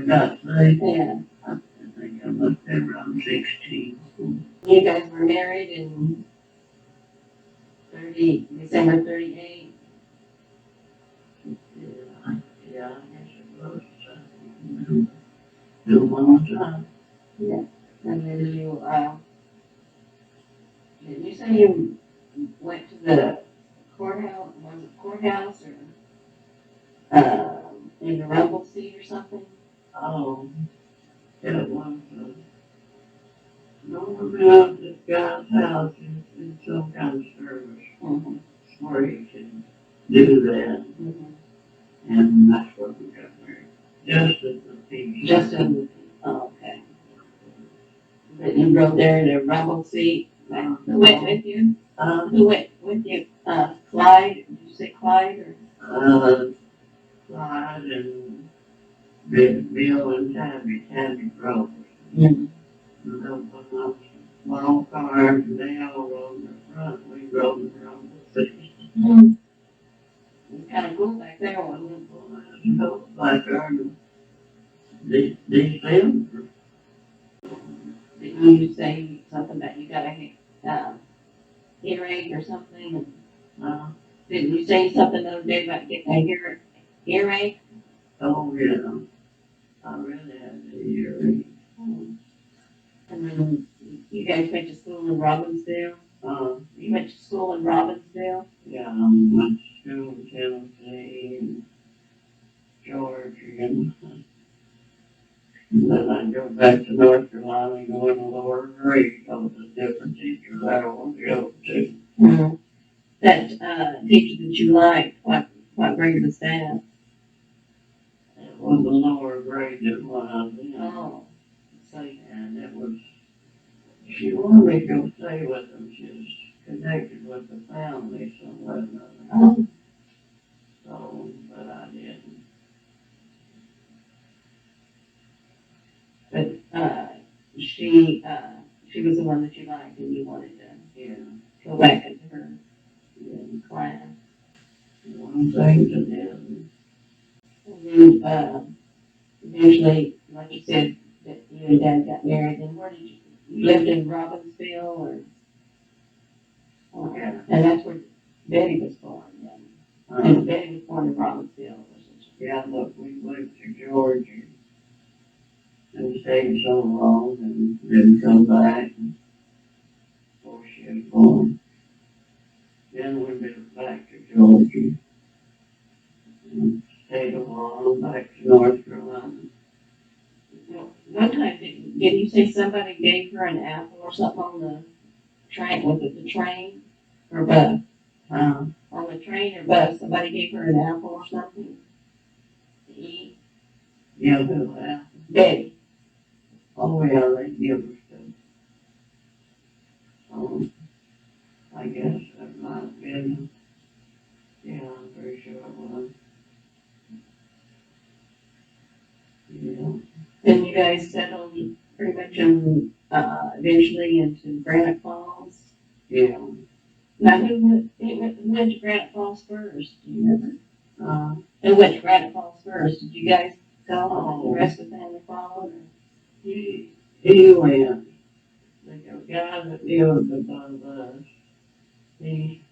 got saved. Yeah. I think I must have been around 16. You guys were married in December 38. Yeah, I guess it was. Still one time. Yeah. And then did you say you went to the courthouse, was it courthouse or in the rumble seat or something? Oh, it was. Normally at this guy's house in some kind of service Mm-hmm. where he can do that. Mm-hmm. And that's where we got married. Just as the piece. Just in, oh, okay. But you rode there in a rumble seat. Who went with you? Who went with you? Clyde? Did you say Clyde or? Clyde and Bill and Tabby drove. Mm-hmm. My own car, and they all rode in the front. We rode in the rumble seat. Mm-hmm. It was kind of cool back there, wasn't it? Well, that's cool. Like these films. Didn't you say something about you got a earache or something? Didn't you say something the other day about getting a earache? Oh, yeah. I really had the earring. And then you guys went to school in Robbinsville? You went to school in Robbinsville? Yeah, went to school in Tennessee and Georgia, and then I go back to North Carolina and go in the lower grade. I was a different teacher that I wanted to go to. Mm-hmm. That teacher that you liked, what grade was that? It was a lower grade than what I was in. Oh, so And it was, she wanted me to go stay with them. She was connected with the family somewhere or another. oh, So, but I didn't. but she was the one that you liked and you wanted to Yeah. go back into her class. One thing to them. And then eventually, like you said, that you and Dad got married. And where did you lived in Robbinsville or Yeah. and that's where Betty was born. Then. And Betty was born in Robbinsville, wasn't she? Yeah, look, we went to Georgia and stayed so long and didn't come back before she was born. Then we went back to Georgia and stayed a while back to North Carolina. Well, one time, did you say somebody gave her an apple or something on the train? Was it the train or bus? On the train or bus, somebody gave her an apple or something to eat. Yeah, who that? Betty. Oh, yeah, they give us stuff. I guess that might have been, yeah, I'm pretty sure it was. Yeah. Then you guys settled pretty much eventually into Granite Falls. Yeah. Now, who went to Granite Falls first? Do you remember? Who went to Granite Falls first? Did you guys go, and the rest of the family followed? He went. The guy that lived above us, he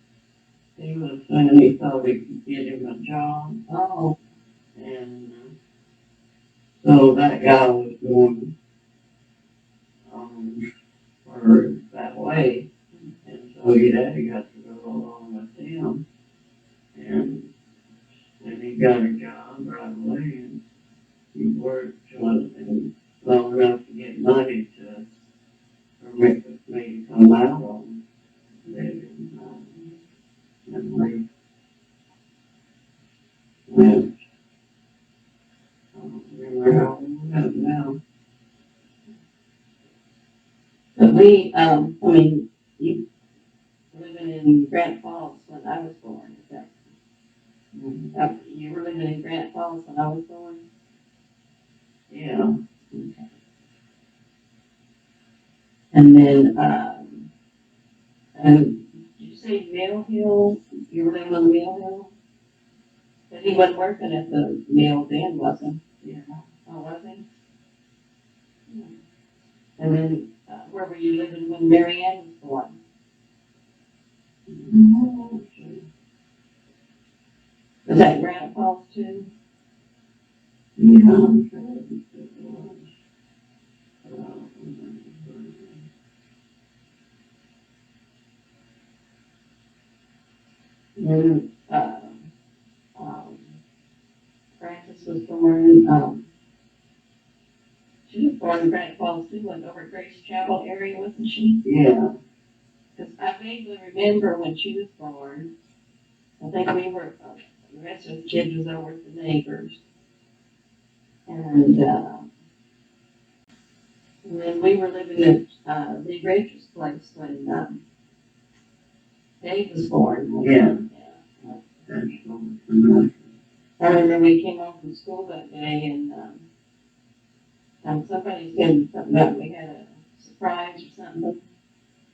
was saying he thought he could get him a job. Oh, And so that guy was going for that way. And so his daddy got to go along with him. And he got a job right away. And he worked and long enough to get money to permit me to come out on living. And we went, I don't remember how we went now. but we, I mean, you were living in Grant Falls when I was born, is that? You were living in Grant Falls when I was born? Yeah. Okay. And then, did you say Mill Hill? You were living on Mill Hill? But he wasn't working at the mill then, was he? Yeah. Oh, was he? And then, where were you living when Mary Ann was born? Was that Granite Falls too? Yeah. When, Frances was born, she was born in Granite Falls too, like over Grace Chapel area, wasn't she? Yeah. Because I vaguely remember when she was born, I think we were, the rest of the kids was over at the neighbors. And then we were living at Lee Rachel's place when Dave was born. Yeah. I remember we came home from school that day and somebody said something about we had a surprise or something.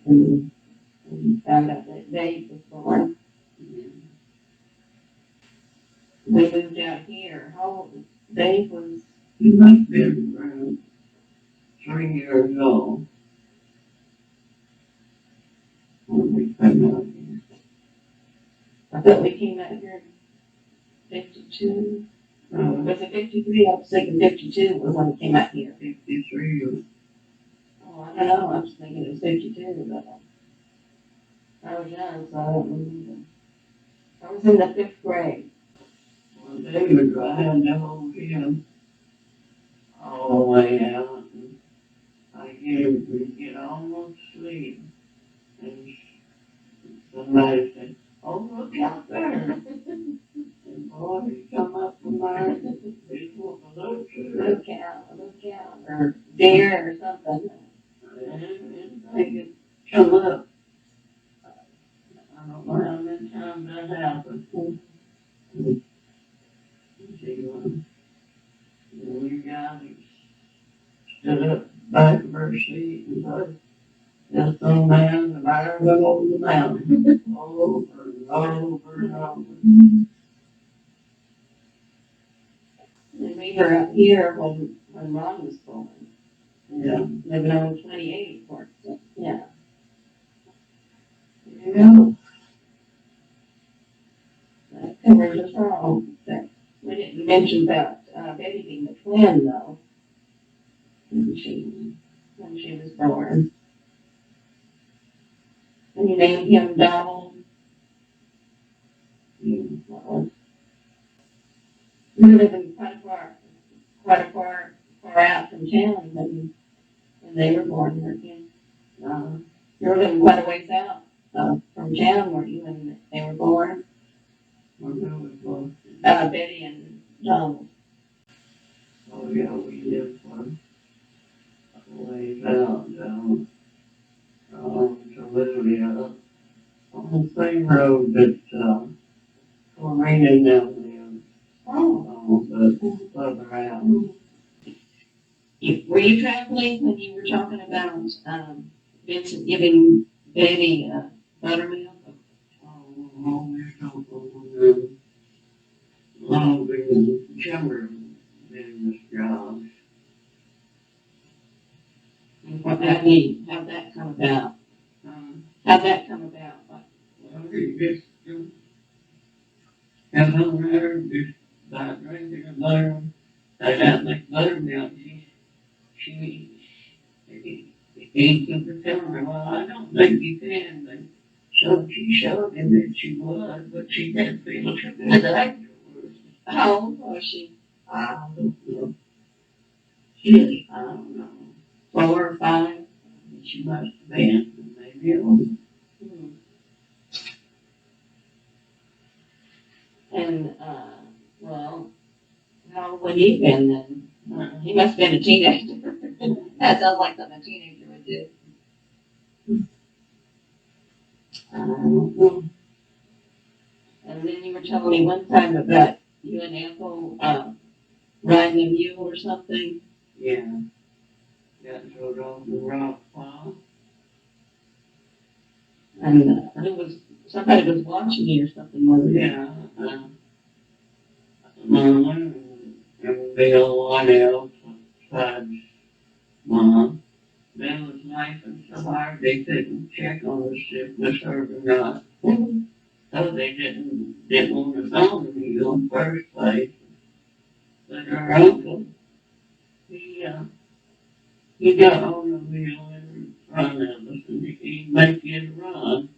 And we found out that Dave was born. We moved out here. How old Dave was? He must have been around 3 years old when we came out here. I thought we came out here in 52. Was it 53? I was thinking 52 was when we came out here. 53. Oh, I don't know. I was thinking it was 52, but I was young, so I don't remember. I was in the 5th grade. Well, David, I had to hold him all the way out. And I get him to get almost asleep. And somebody said, "Oh, look out there." And boy, he come up from there. He's wanting to look to it. Look out, or deer or something. And they could come up. I don't know how many times that happened. You guys stood up back of her seat and said, "Just on down the fire went over the mountain." Over and over and over. And we were up here when Ron was born. Yeah. Living on 28, or so. Yeah. Yeah. That covers us all. We didn't mention about Betty being the twin, though, when she was born. And you named him Donald. We were living quite a far out from town when they were born, weren't you? You were living quite a ways out from town, weren't you, when they were born? Betty and Donald. Oh, yeah, we lived way down to Lydia on the same road that Lorena now lives. Oh. But further out. Were you traveling when you were talking about Vincent giving Betty buttermilk? Oh, we're talking long Kimber business how'd that come about? How'd that come about? Well, he just, got home there, just by drinking a butter. I got my buttermilk. He kept telling her, well, I don't think you can. But so she showed him that she would, but she didn't feel so good afterwards. How old was she? I don't know. She, I don't know. 4 or 5? She must have been, maybe older. Hmm. And, well, how old would he been then? He must have been a teenager. That sounds like something a teenager would do. I don't know. And then you were telling me one time about you and Ethel, riding a mule or something. Yeah. Got thrown off the rock wall. And somebody was watching you or something, wasn't it? Yeah. Mama and Bill Waddell, Suggs' mom. Bill was laughing so hard they couldn't check on us if it was hurt or not. So they didn't want to phone the mule in the first place. But her uncle, he got on the wheel in front of us and he make it run.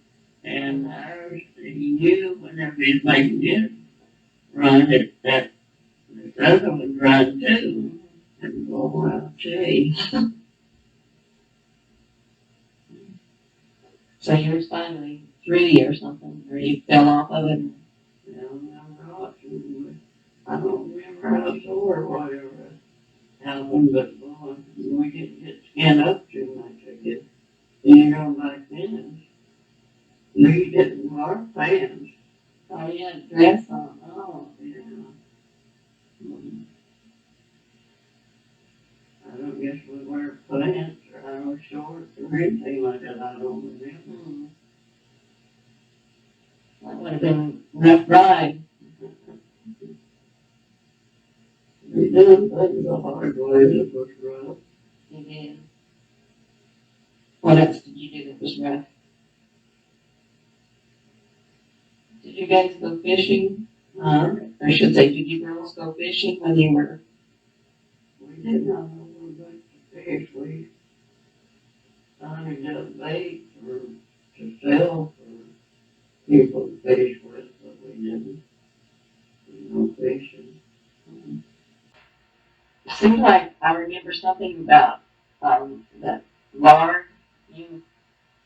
And ours, he knew whenever he was making it run, that the other one run too. And go out chase. So you were finally 3 or something, or you fell off of it. I don't remember how sore or whatever happened, but boy, we didn't get skinned up too much, I guess. You know, back then, we didn't wear pants. Oh, you had a dress on. Oh. Yeah. I don't guess we wear pants or our shorts or anything like that. I don't remember. Hmm. That would have been a rough ride. We did things the hard way that was rough. You did. What else did you do that was rough? Did you guys go fishing? I should say, did you girls go fishing when you were? We did not know we were going to fish. We signed up bait to sell for people to fish with, but we didn't. We no fishing. It seems like I remember something about that bar. You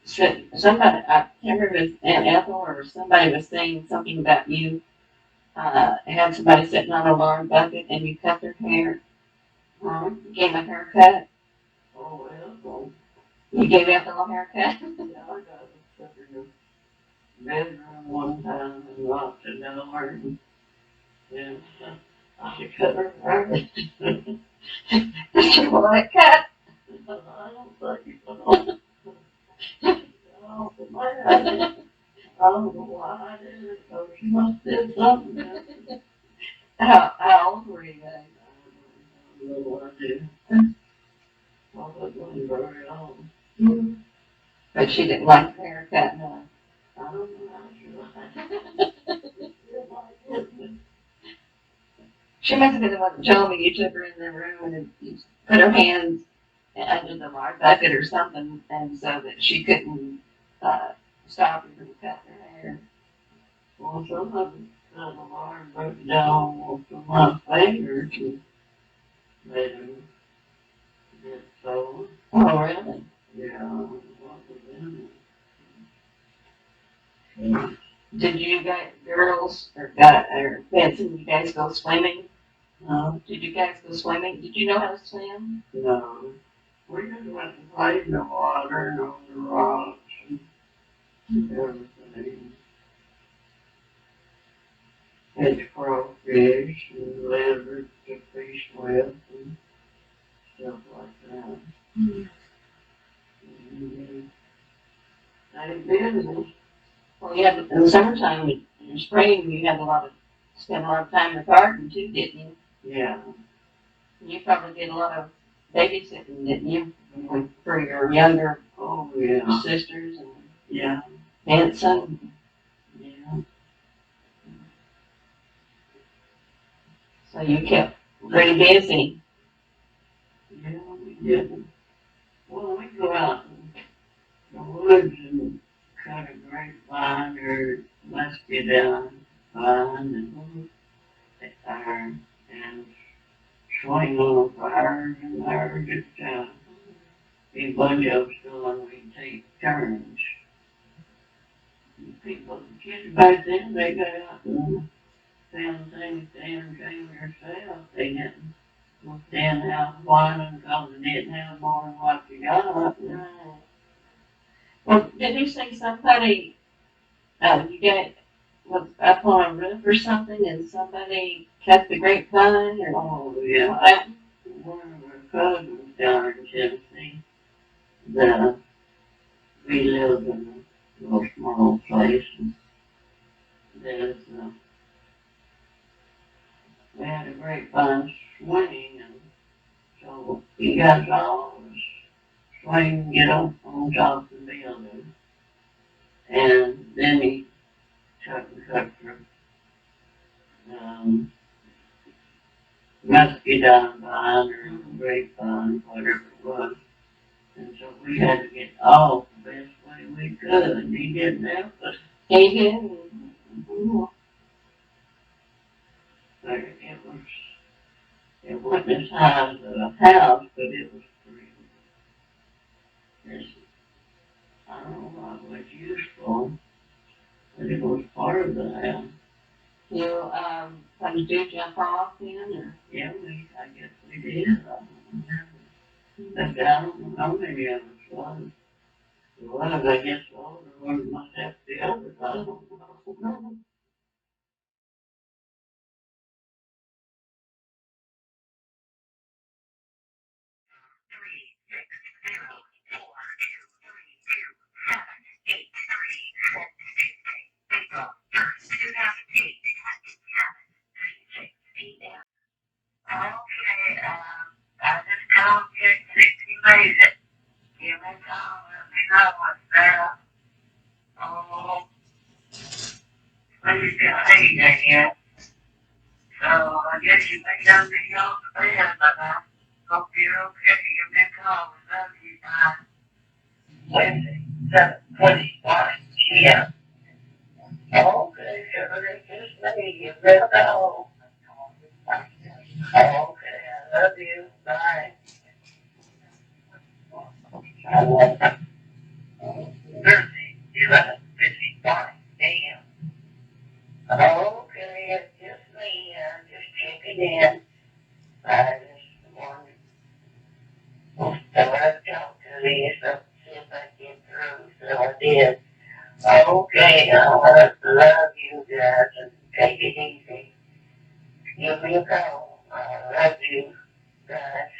said somebody, I can't remember if it was Aunt Ethel or somebody was saying something about you had somebody sitting on a lawn bucket and you cut their hair. You gave a haircut. Oh, well, You gave Ethel a haircut. yeah, I got stuck in the bedroom one time and locked the door and I cut her hair. Did you want it cut? I don't think so. Oh, man. I don't know why I did it, so she must have did something. How old were you guys? No idea. I wasn't very old. But she didn't like the haircut, no. I don't know how she liked it. She must have been the one that told me you took her in the room and you put her hands under the water bucket or something, and so that she couldn't stop you from cutting her hair. Well, some of them cut the water broke down to my fingers and made them get sore. Oh, really? Yeah, what was in it? Did you guys, girls, or Benson, you guys go swimming? Did you guys go swimming? Did you know how to swim? No. We just went and played in the water and on the rocks and everything. Catch crawfish and lizards to fish with and stuff like that. And they busy. Well, you had, in the summertime, in the spring, you had spent a lot of time in the garden too, didn't you? Yeah. You probably did a lot of babysitting, didn't you? For your younger Oh, yeah. sisters and Yeah. Hanson. Yeah. So you kept pretty busy. Yeah, we did. Well, we go out in the woods and cut a grapevine or musky down vine and iron and swing on a fire and there just be a bunch of us going, we take turns. People, kids back then, they got out and found things to entertain themselves. They didn't stand out whining because they didn't have more than what you got. Right. Well, did you say somebody, you got, was up on a roof or something and somebody cut the grapevine or Oh, yeah. what happened? One of our cousins down in Tennessee, that we lived in a little small place. And there's, we had a grapevine swing, and so he got all this swing, get up on top of the building. And then he took and cut the muscadine vine or grapevine, whatever it was. And so we had to get off the best way we could. And he didn't help us. He did. But it wasn't as high as a house, but it was pretty. I don't know why it was useful, but it was part of the house. You, did you jump off then or? Yeah, I guess we did. I don't remember. But I don't know how many of us was. It was, I guess, the older one must have the other. I don't know. Okay, I just called you and see if you made it. Give me a call, let me know what's there. Oh, please get paid that yet. So I guess you may not be on the bed, but I hope you're okay. Give me a call, love you, bye. Wednesday, 7:21 p.m. Okay, Shirley, just me, you better know. Okay, I love you, bye. Thursday, 11:55 a.m. Okay, it's just me. I'm just checking in. I just wanted to talk to you, so see if I get through. So I did. Okay, I love you guys and take it easy. Give me a call. I love you guys.